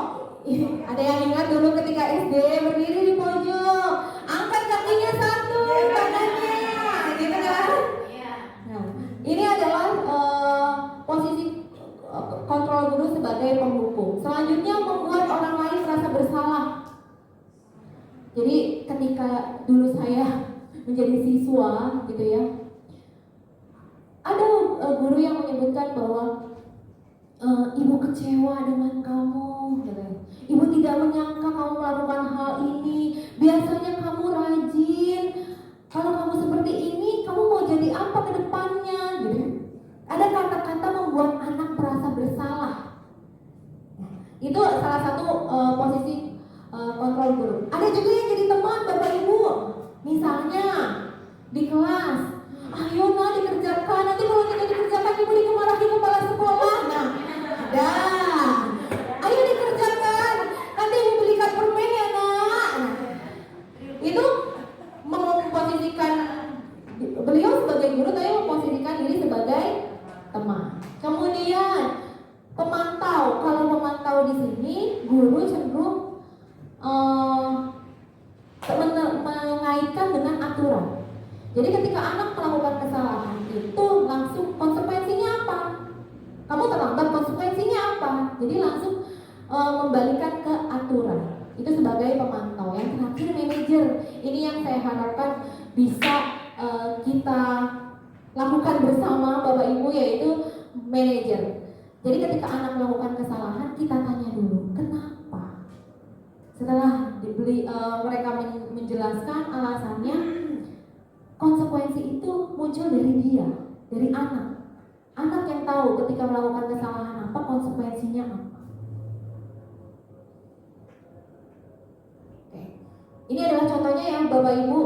Ada yang ingat dulu ketika SD berdiri di pojok, angkat kakinya satu, tangannya, gitu kan? Nah, ini adalah posisi kontrol guru sebagai penghukum. Selanjutnya membuat orang lain merasa bersalah. Jadi ketika dulu saya menjadi siswa, gitu ya, ada guru yang menyebutkan bahwa ibu kecewa dengan kamu, gitu. Ibu tidak menyangka kamu melakukan hal ini. Biasanya kamu rajin. Kalau kamu seperti ini, kamu mau jadi apa ke depannya? Gitu. Ada kata-kata membuat anak merasa bersalah. Itu salah satu posisi kontrol guru. Ada juga yang jadi teman Bapak Ibu. Misalnya di kelas, ayo nak dikerjakan. Nanti kalau tidak dikerjakan ibu dimarahi kepala sekolah. Nah, ada. Ayo dikerjakan. Nanti ibu belikan permen ya nak. Itu memposisikan beliau sebagai guru, tapi memposisikan diri sebagai teman. Kemudian pemantau. Kalau pemantau di sini, guru cenderung mengaitkan dengan aturan. Jadi ketika anak melakukan kesalahan itu langsung konsekuensinya apa? Kamu terlambat, konsekuensinya apa? Jadi langsung membalikan ke aturan. Itu sebagai pemantau. Yang terakhir manajer. Ini yang saya harapkan bisa kita lakukan bersama Bapak Ibu, yaitu manajer. Jadi ketika anak melakukan kesalahan, kita tanya dulu kenapa. Setelah mereka menjelaskan alasannya, konsekuensi itu muncul dari dia, dari anak. Anak yang tahu ketika melakukan kesalahan apa, konsekuensinya apa. Oke. Ini adalah contohnya ya Bapak Ibu.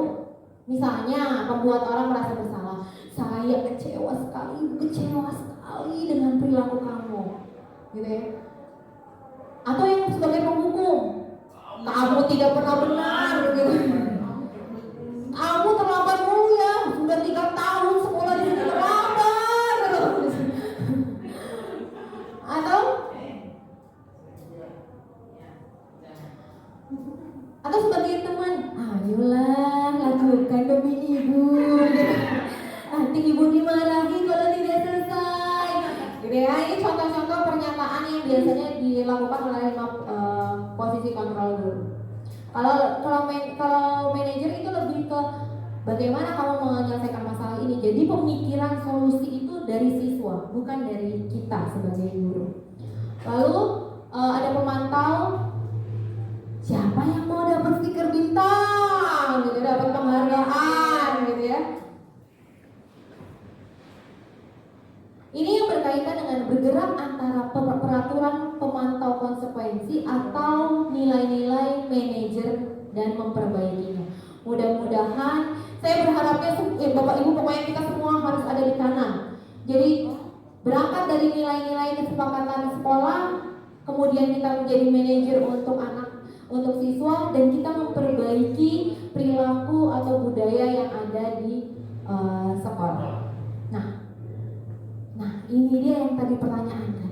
Misalnya membuat orang merasa bersalah. Saya kecewa sekali dengan perilaku kamu, gitu ya. Atau yang sebagai penghukum, kamu tidak pernah benar, gitu. Kamu terlambat mulu ya, sudah 3 tahun sekolah di sini terlambat, terus. Atau sebagai teman, ayolah lakukan demi ibu. Nanti ibu dimarahi kalau tidak selesai. Gitu ya, ini contoh-contoh pernyataan yang biasanya dilakukan oleh posisi kontrol guru. Kalau manajer itu lebih ke bagaimana kamu menyelesaikan masalah ini. Jadi pemikiran solusi itu dari siswa, bukan dari kita sebagai guru. Lalu ada pemantau, siapa yang mau dapat stiker bintang gitu, dapat penghargaan gitu ya. Ini yang berkaitan dengan bergerak antara peraturan pemantau konsekuensi atau nilai-nilai manajer dan memperbaikinya. Mudah-mudahan, saya berharapnya Bapak Ibu pokoknya kita semua harus ada di kanan. Jadi berangkat dari nilai-nilai kesepakatan sekolah, kemudian kita menjadi manajer untuk anak, untuk siswa, dan kita memperbaiki perilaku atau budaya yang ada di sekolah. Nah, ini dia yang tadi pertanyaan kan.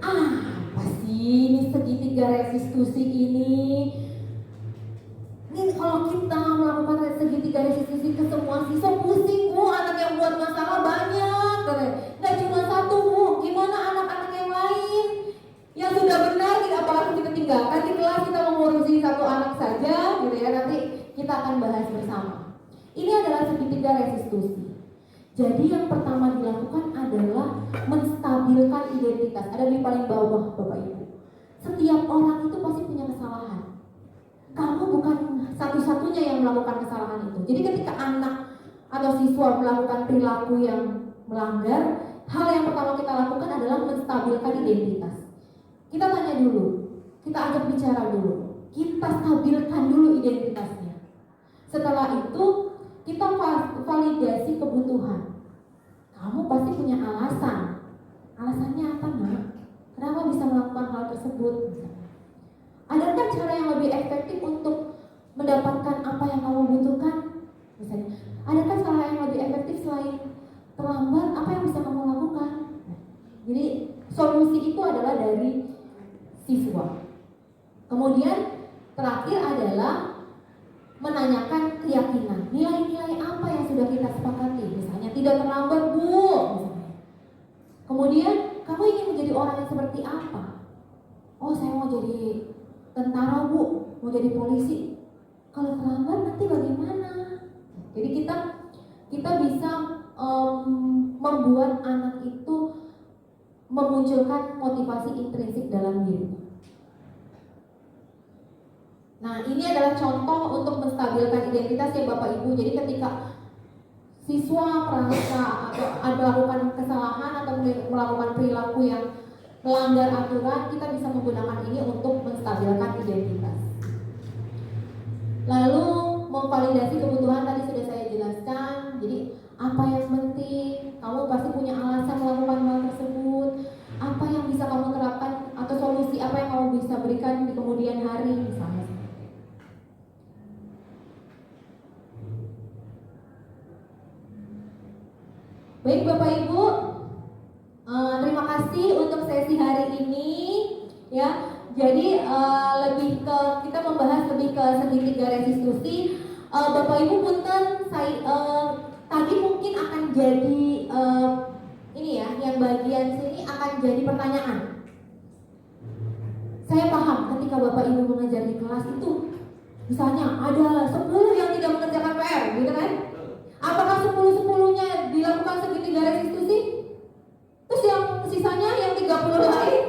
Apa sih ini segitiga restitusi ini? Ini kalau kita melakukan segitiga restitusi ke semua siswa, pusing Bu, anak yang buat masalah banyak. Nggak cuma satu Bu, gimana anak-anak yang lain? Yang sudah benar, apalagi kita tinggalkan di kelas, kita mengurusi satu anak saja gitu ya. Nanti kita akan bahas bersama. Ini adalah segitiga restitusi. Jadi yang pertama dilakukan adalah menstabilkan identitas. Ada di paling bawah Bapak Ibu. Setiap orang itu pasti punya kesalahan. Kamu bukan satu-satunya yang melakukan kesalahan itu. Jadi ketika anak atau siswa melakukan perilaku yang melanggar, hal yang pertama kita lakukan adalah menstabilkan identitas. Kita tanya dulu, kita ajak bicara dulu, kita stabilkan dulu identitasnya. Setelah itu kita validasi kebutuhan. Kamu pasti punya alasan. Alasannya apa nak? Kenapa bisa melakukan hal tersebut? Adakah cara yang lebih efektif untuk mendapatkan apa yang kamu butuhkan? Misalnya, adakah cara yang lebih efektif selain terlambat? Apa yang bisa kamu lakukan? Jadi solusi itu adalah dari siswa. Kemudian terakhir adalah menanyakan keyakinan. Nilai-nilai apa yang sudah kita sepakati? Misalnya tidak terlambat Bu. Misalnya. Kemudian kamu ingin menjadi orang yang seperti apa? Oh saya mau jadi tentara Bu, mau jadi polisi. Kalau terlambat nanti bagaimana? Jadi kita bisa membuat anak itu memunculkan motivasi intrinsik dalam diri. Nah ini adalah contoh untuk menstabilkan identitas ya Bapak Ibu. Jadi ketika siswa merasa atau melakukan kesalahan atau melakukan perilaku yang melanggar aturan, kita bisa menggunakan ini untuk menstabilkan identitas. Lalu memvalidasi kebutuhan tadi sudah saya jelaskan. Jadi apa yang penting, kamu pasti punya alasan melakukan hal tersebut. Apa yang bisa kamu terapkan atau solusi apa yang kamu bisa berikan di kemudian hari misalnya. Baik Bapak Ibu, terima kasih untuk sesi hari ini ya. Jadi lebih ke kita membahas lebih ke segitiga restitusi. Bapak Ibu punten, tadi mungkin akan jadi ini ya, yang bagian sini akan jadi pertanyaan. Saya paham ketika Bapak Ibu mengajar di kelas itu, misalnya ada 10 yang tidak mengerjakan PR, gitu kan? Apakah 10-10-nya dilakukan segitiga restitusi? Terus yang sisanya yang 30 lain?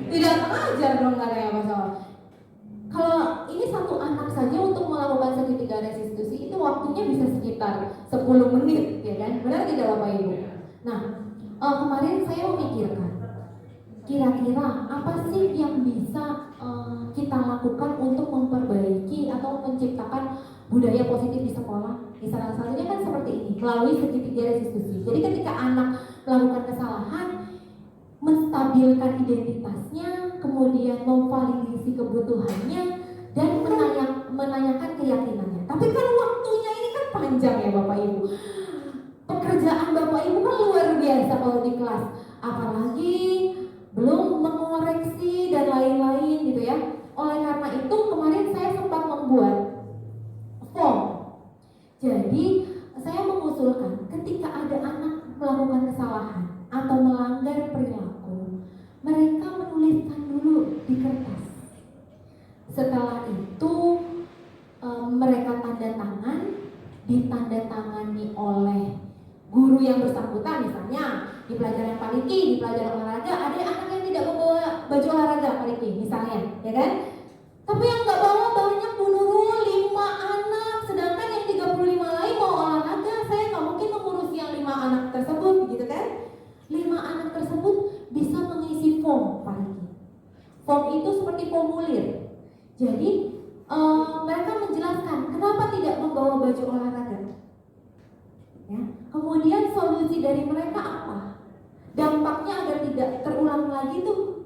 Tidak mengajar dong, gak ada yang masalah. Kalau ini satu anak saja untuk melakukan segitiga restitusi itu waktunya bisa sekitar 10 menit, ya kan? Benar tidak Bapak Ibu? Nah, kemarin saya memikirkan kira-kira apa sih yang bisa kita lakukan untuk memperbaiki atau menciptakan budaya positif di sekolah. Salah satunya kan seperti ini, melalui segitiga restitusi. Jadi ketika anak melakukan kesalahan, menstabilkan identitasnya, kemudian memvalidasi kebutuhannya, dan menanyakan keyakinannya. Tapi kan waktunya ini kan panjang ya Bapak Ibu. Pekerjaan Bapak Ibu kan luar biasa kalau di kelas. Apalagi belum mengoreksi dan lain-lain gitu ya. Oleh karena itu kemarin saya sempat membuat form. Jadi saya mengusulkan ketika ada anak melakukan kesalahan atau melanggar perilaku, mereka menuliskan dulu di kertas. Setelah itu mereka tanda tangan, ditandatangani oleh guru yang bersangkutan. Misalnya di pelajaran paliki, di pelajaran olahraga ada anak yang tidak baju olahraga Pak Riki misalnya, ya kan? Tapi yang nggak bawa banyak Bu Nurul, 5 anak, sedangkan yang 35 lain mau olahraga, saya nggak mungkin mengurus yang 5 anak tersebut, gitu kan? 5 anak tersebut bisa mengisi form Pak Riki. Form itu seperti formulir. Jadi mereka menjelaskan kenapa tidak membawa baju olahraga. Ya. Kemudian solusi dari mereka apa? Dampaknya agar tidak terulang lagi tuh,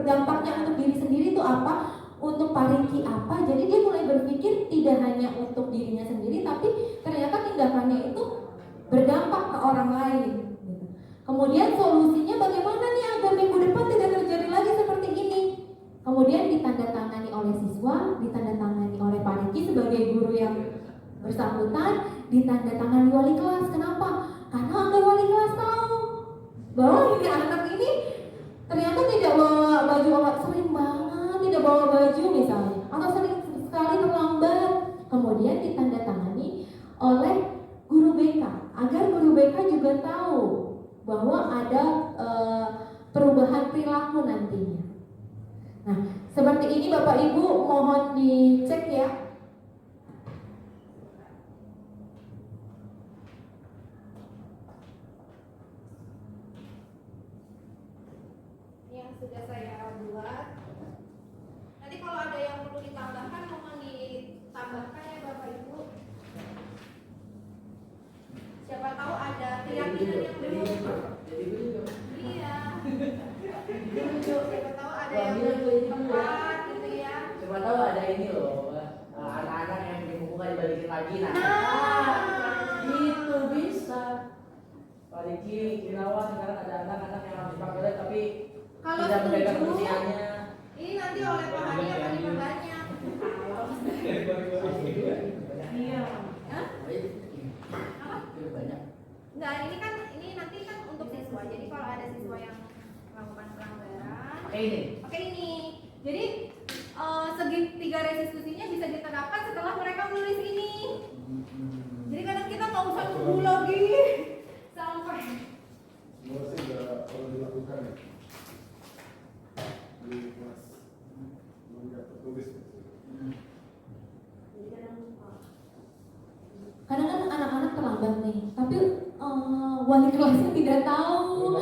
dampaknya untuk diri sendiri itu apa? Untuk Pak Riki apa? Jadi dia mulai berpikir tidak hanya untuk dirinya sendiri, tapi ternyata tindakannya itu berdampak ke orang lain. Gitu. Kemudian solusinya bagaimana nih agar minggu depan tidak terjadi lagi seperti ini? Kemudian ditandatangani oleh siswa, ditandatangani oleh Pak Riki sebagai guru yang bersangkutan, ditandatangani wali kelas. Kenapa? Karena agar wali kelas tahu bahwa ini anak ini ternyata tidak bawa baju, sering banget tidak bawa baju misalnya, atau sering sekali terlambat. Kemudian ditandatangani oleh guru BK agar guru BK juga tahu bahwa ada perubahan perilaku nantinya. Nah, seperti ini Bapak Ibu mohon dicek ya. Sudah saya buat. Nanti kalau ada yang perlu ditambahkan mohon ditambahkan ya Bapak Ibu. Siapa tahu ada keyakinan yang belum. Iya. Siapa tahu ada yang belum tepat gitu ya. Siapa tahu ada ini loh, anak-anak yang di buku kan dibalikin lagi nah. Itu bisa. Pak Riki, Kirawan sekarang ada anak-anak yang harus pakai les tapi Kalau tidak menjaga setuju, kebersihannya. ini nanti oleh Pak Hani akan diperbanyak. Iya. Hah? Apa? Banyak. Enggak, ini nanti kan untuk siswa. Jadi kalau ada siswa yang melakukan pelanggaran, pakai ini. Jadi segitiga restitusinya bisa diterapkan setelah mereka menulis ini. Jadi kadang kita nggak usah tunggu lagi sampai. Semua sih udah perlu dilakukan ya. Di kelas nggak tertulis. Kadang kan anak-anak terlambat nih, tapi wali kelasnya tidak tahu.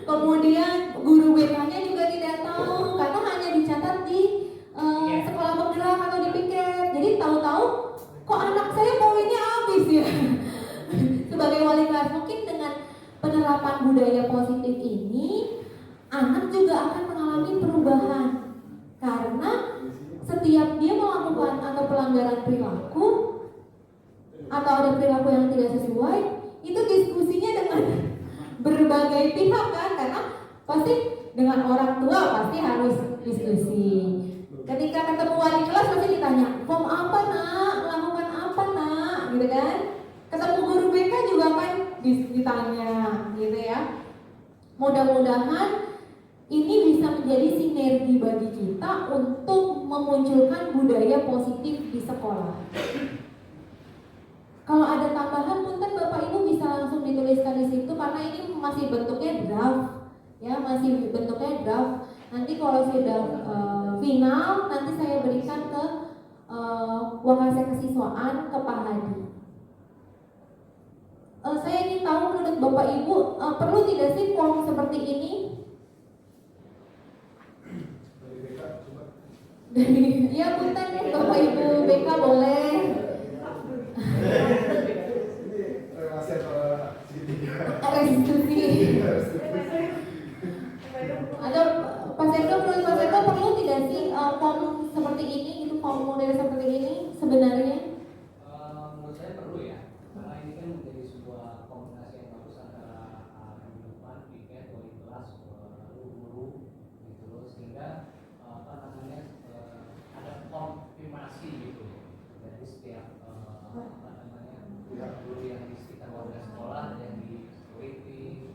Kemudian guru BK-nya juga tidak tahu karena hanya dicatat di sekolah penggerak atau di piket. Jadi tahu-tahu kok anak saya poinnya habis ya. Sebagai wali kelas mungkin dengan penerapan budaya positif ini, anak juga akan mengalami perubahan karena setiap dia melakukan atau pelanggaran perilaku atau ada perilaku yang tidak sesuai, itu diskusinya dengan berbagai pihak kan, karena pasti dengan orang tua pasti harus diskusi. Ketika ketemu wali kelas pasti ditanya, form apa nak, lakukan apa nak, gitu kan. Ketemu guru BK juga kan ditanya, gitu ya. Mudah-mudahan ini bisa menjadi sinergi bagi kita untuk memunculkan budaya positif di sekolah. Kalau ada tambahan, punten Bapak Ibu bisa langsung dituliskan di situ karena ini masih bentuknya draft, ya masih bentuknya draft. Nanti kalau sudah final, nanti saya berikan ke Wakasek Kesiswaan ke Pak Hadi. Saya ingin tahu menurut Bapak Ibu perlu tidak sih form seperti ini? Dari BK coba. Ya punten deh Bapak Ibu BK boleh. Ini relasi antara segitiga. Restitusi. Ada Pak Sendo, menurut Pak Sendo perlu tidak sih form seperti ini, itu formulir seperti ini sebenarnya? Menurut saya perlu ya, karena ini kan menjadi sebuah komunikasi yang bagus antara minggu depan, piket, wali kelas, lalu guru, gitu loh, sehingga ada konfirmasi gitu dari setiap guru yang di sekitar warga sekolah, yang di security,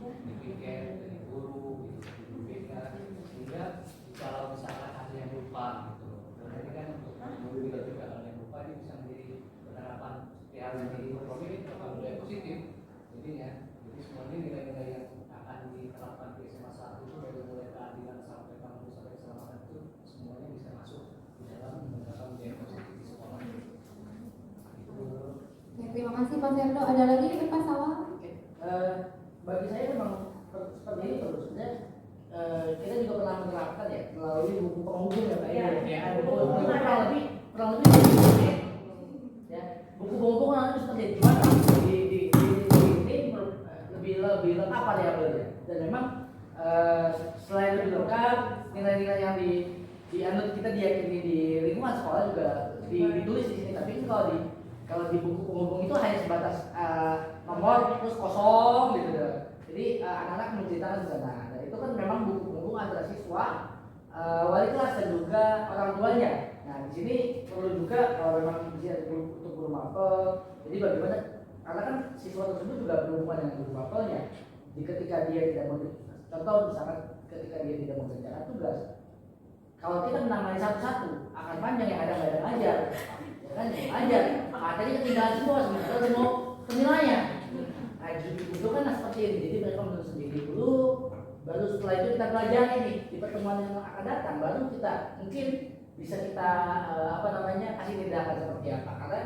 gitu Pak Sawal? Bagi saya memang seperti itu terusnya. Kita juga pernah menerapkan ya melalui buku penghubung ya Pak. Iya. Buku penghubung kurang lebih ya. Buku penghubung nanti seperti itu cuma di ini lebih lengkap variabelnya. Dan memang selain lebih lengkap, nilai-nilai yang dianut kita diyakini di lingkungan sekolah juga ditulis di sini. Tapi kalau di buku penghubung itu hanya sebatas nomor terus kosong gitu. Jadi anak-anak menceritakan di sana. Dan itu kan memang buku penghubung antara siswa, wali kelas dan juga orang tuanya. Nah di sini perlu juga kalau memang bisa untuk guru mapel. Jadi bagaimana? Karena kan siswa tersebut juga berhubungan dengan guru mapelnya. Jadi ketika dia tidak contoh misalkan ketika dia tidak mengerjakan tugas, kalau kita menangani satu-satu akan panjang yang ada nggak ada ajar, ya kan ajar. Materi ketinggalan semua semua penilaian. Nah itu kan seperti ini. Jadi mereka menulis sendiri dulu, baru setelah itu kita pelajari nih di pertemuan yang akan datang, baru kita mungkin bisa kita kasih tindakan seperti apa. Karena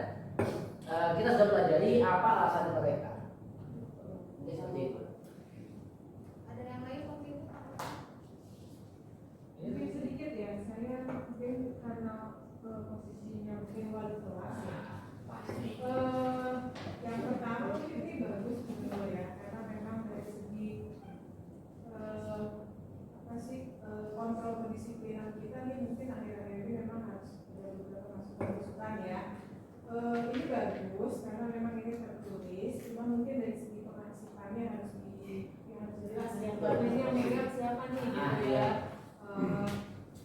kita sudah pelajari apa alasan mereka. Jadi seperti itu. Ada yang lain mungkin? Mungkin sedikit ya, saya mungkin karena posisinya mungkin wali kelas ya. Yang pertama mungkin ini bagus gitu ya, karena memang dari segi kontrol kedisiplinan kita nih mungkin akhir-akhir ini memang harus ada beberapa masukan ya. Ini bagus karena memang ini tertulis, cuma mungkin dari segi pengasipannya harus jelas yang megang siapa nih gitu ya.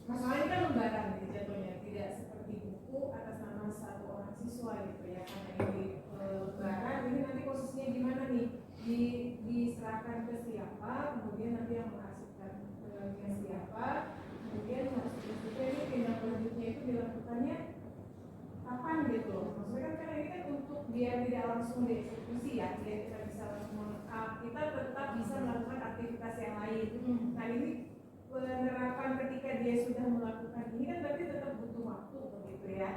Masalahnya kan lembaran gitu jatuhnya, tidak seperti buku atas nama satu orang siswa gitu ya. Karena ini lembaran, ini nanti posisinya gimana nih? Diserahkan ke siapa, kemudian nanti yang mengarsipkan ke siapa, kemudian harus juga ini tindak lanjutnya itu dilakukannya kapan gitu loh. Maksudnya kan karena ini kan untuk biar tidak langsung dieksekusi ya, biar kita bisa langsung kita tetap bisa melakukan aktivitas yang lain. Nah ini penerapan ketika dia sudah melakukan ini kan berarti tetap butuh waktu begitu ya.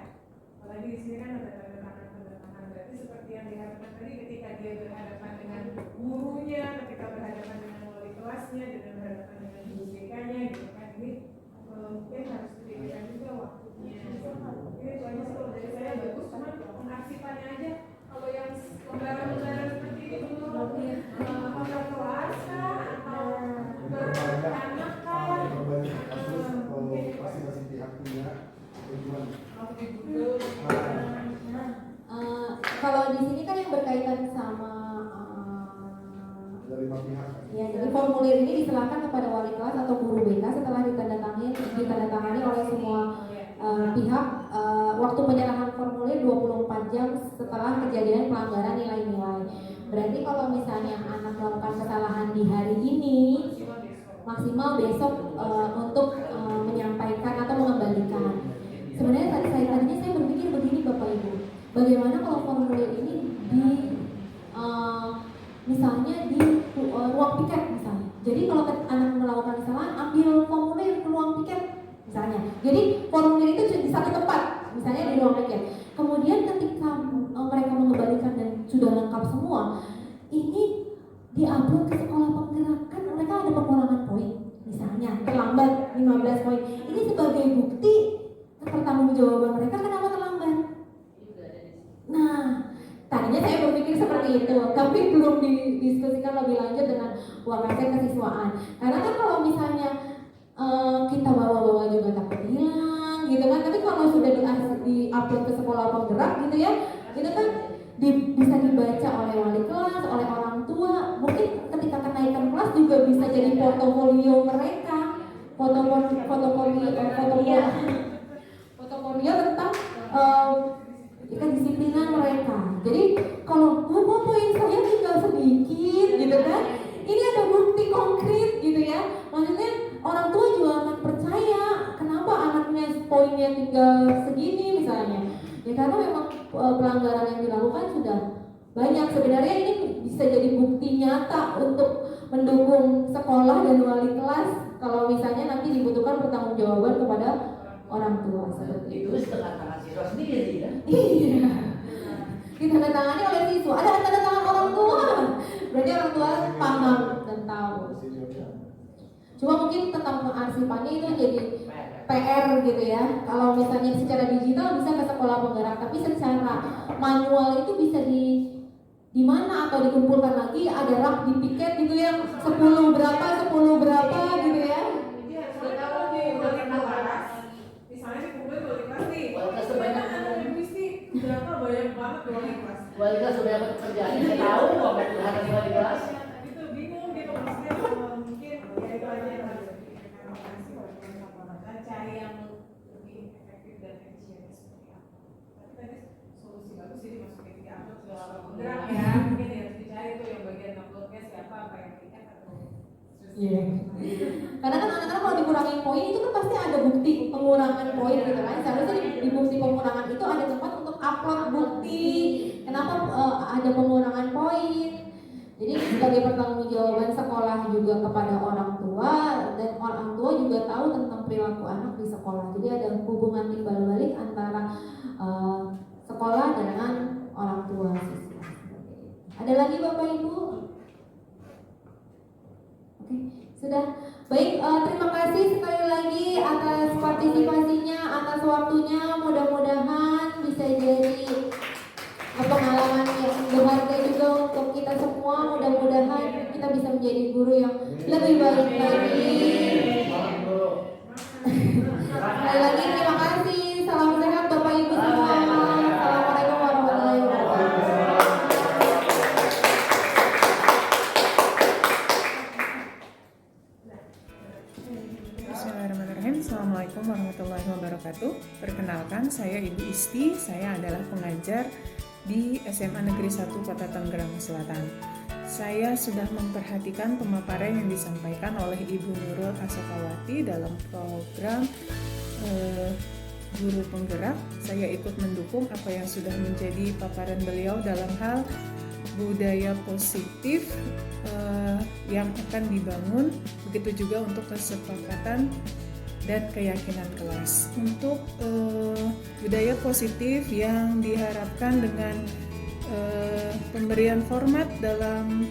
Apalagi di sini kan ada tanda tangan berarti seperti yang diharapkan tadi ketika dia berhadapan dengan gurunya, ketika berhadapan dengan wali kelasnya, dengan berhadapan dengan guru BK-nya gitu kan, ini mungkin harus diberikan juga waktunya. Ini itu aja sih kalau dari saya bagus, cuma pengarsipannya aja kalau yang lembaran-lembaran seperti ini belum apakah kelas kah atau beranak kah? Masing-masing pihak punya tujuan. Kalau di sini kan yang berkaitan sama Dari 5 pihak. ya, jadi formulir ini diserahkan kepada wali kelas atau guru BK setelah ditandatangani oleh semua pihak. Waktu penyerahan formulir 24 jam setelah kejadian pelanggaran nilai-nilai. Berarti kalau misalnya anak melakukan kesalahan di hari ini, maksimal besok untuk menyampaikan atau mengembalikan. Sebenarnya tadinya saya berpikir begini Bapak Ibu, bagaimana kalau formulir ini misalnya di ruang piket misalnya. Jadi kalau anak melakukan kesalahan, ambil formulir ke ruang piket misalnya. Jadi formulir itu di satu tempat, misalnya di ruang piket. Kemudian ketika mereka mengembalikan dan sudah lengkap semua, ini diupload ke sekolah penggerakan, mereka ada pengurangan poin. Misalnya terlambat 15 poin. Ini sebagai bukti pertanggungjawaban mereka kenapa terlambat. Nah, tadinya saya berpikir seperti itu, tapi belum didiskusikan lebih lanjut dengan wakil kesiswaan. Karena kan kalau misalnya kita bawa-bawa juga takut hilang, gitu kan. Tapi kalau sudah di-upload ke sekolah penggerak, gitu ya, itu kan bisa dibaca oleh wali kelas, oleh orang tua. Mungkin ketika kenaikan kelas juga bisa jadi portofolio mereka, fotokopinya tentang kedisiplinan mereka. Jadi kalau poin saya tinggal sedikit gitu kan, ini ada bukti konkret gitu ya. Maksudnya orang tua juga akan percaya kenapa anaknya poinnya tinggal segini misalnya. Ya karena memang pelanggaran yang dilakukan sudah banyak. Sebenarnya ini bisa jadi bukti nyata untuk mendukung sekolah dan wali kelas kalau misalnya nanti dibutuhkan pertanggungjawaban kepada orang tua seperti itu. Ditulis dengan tangan siswa sendiri ya. Iya. Ditandatangani oleh siswa. Ada tanda tangan orang tua Cuma mungkin tentang pengarsipannya itu jadi PR gitu ya. Kalau misalnya secara digital bisa ke sekolah penggerak, tapi secara manual itu bisa di mana atau dikumpulkan lagi, ada rak di piket gitu ya, 10 berapa gitu ya. Jadi harus tahu nih dari kelas. Misalnya dikumpulin wali kelas nih. Wali kelas sebanyak Mesti berapa banyak banget wali kelas. wali kelas sudah dapat pekerjaan, saya tahu kok berhati wali kelas. Itu bingung gitu maksudnya mungkin ya itu aja yang harus dipikirkan masih wali kelas cari yang lebih efektif dan efisien seperti apa. Tapi tadi solusi bagus sih dimasukin di upload segala penggerak ya. Mungkin yang harus dicari tuh yang bagian uploadnya siapa, apa yang tiket atau Iya. Karena kan anak-anak kalau dikurangin poin itu kan pasti ada bukti pengurangan poin gitu kan. Seharusnya di bukti pengurangan itu ada tempat untuk upload bukti. Kenapa ada pengurangan poin? Jadi sebagai pertanggungjawaban sekolah juga kepada orang tua, dan orang tua juga tahu tentang perilaku anak di sekolah. Jadi ada hubungan timbal balik antara sekolah dengan orang tua siswa. Ada lagi Bapak Ibu? Oke, sudah. Baik, terima kasih sekali lagi atas partisipasinya, atas waktunya. Mudah-mudahan bisa jadi pengalaman yang berharga juga untuk kita semua. Mudah-mudahan kita bisa menjadi guru yang lebih baik lagi. Sekali lagi terima kasih. Salam sehat Bapak Ibu semua. Assalamualaikum warahmatullahi wabarakatuh. Bismillahirrahmanirrahim. Assalamualaikum warahmatullahi wabarakatuh. Perkenalkan, saya Ibu Isti. Saya adalah pengajar di SMA Negeri 1 Kota Tangerang Selatan. Saya sudah memperhatikan pemaparan yang disampaikan oleh Ibu Nurul Asokawati dalam program Guru Penggerak. Saya ikut mendukung apa yang sudah menjadi paparan beliau dalam hal budaya positif yang akan dibangun, begitu juga untuk kesepakatan dan keyakinan kelas. Untuk budaya positif yang diharapkan dengan pemberian format dalam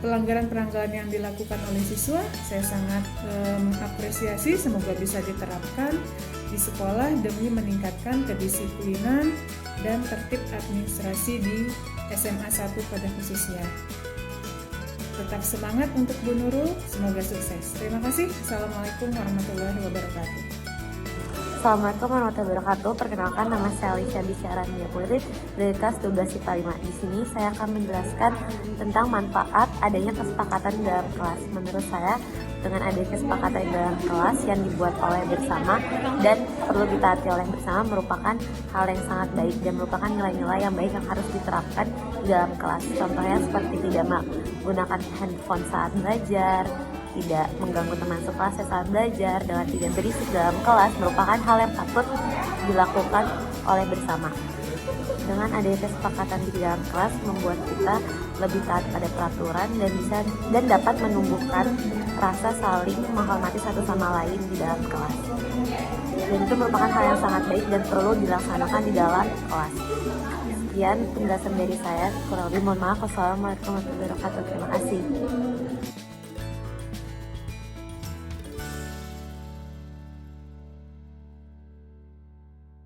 pelanggaran-pelanggaran yang dilakukan oleh siswa, saya sangat mengapresiasi. Semoga bisa diterapkan di sekolah demi meningkatkan kedisiplinan dan tertib administrasi di SMA 1 pada khususnya. Tetap semangat untuk Bu Nurul, semoga sukses. Terima kasih. Assalamualaikum warahmatullahi wabarakatuh. Assalamualaikum warahmatullahi wabarakatuh. Perkenalkan, nama saya Alicia Bisyarania Putri dari kelas 12 IPA 5. Di sini saya akan menjelaskan tentang manfaat adanya kesepakatan dalam kelas. Menurut saya, dengan adanya kesepakatan dalam kelas yang dibuat oleh bersama dan perlu ditaati oleh bersama merupakan hal yang sangat baik dan merupakan nilai-nilai yang baik yang harus diterapkan di dalam kelas. Contohnya seperti tidak menggunakan handphone saat belajar, tidak mengganggu teman sekelas saat belajar, dengan tidak berisik dalam kelas merupakan hal yang patut dilakukan oleh bersama. Dengan adanya kesepakatan di dalam kelas membuat kita lebih taat pada peraturan dan dapat menumbuhkan rasa saling menghormati satu sama lain di dalam kelas. Dan itu merupakan hal yang sangat baik dan perlu dilaksanakan di dalam kelas. Sekian penjelasan dari saya. Kurang lebih mohon maaf. Wassalamualaikum warahmatullahi wabarakatuh. Terima kasih.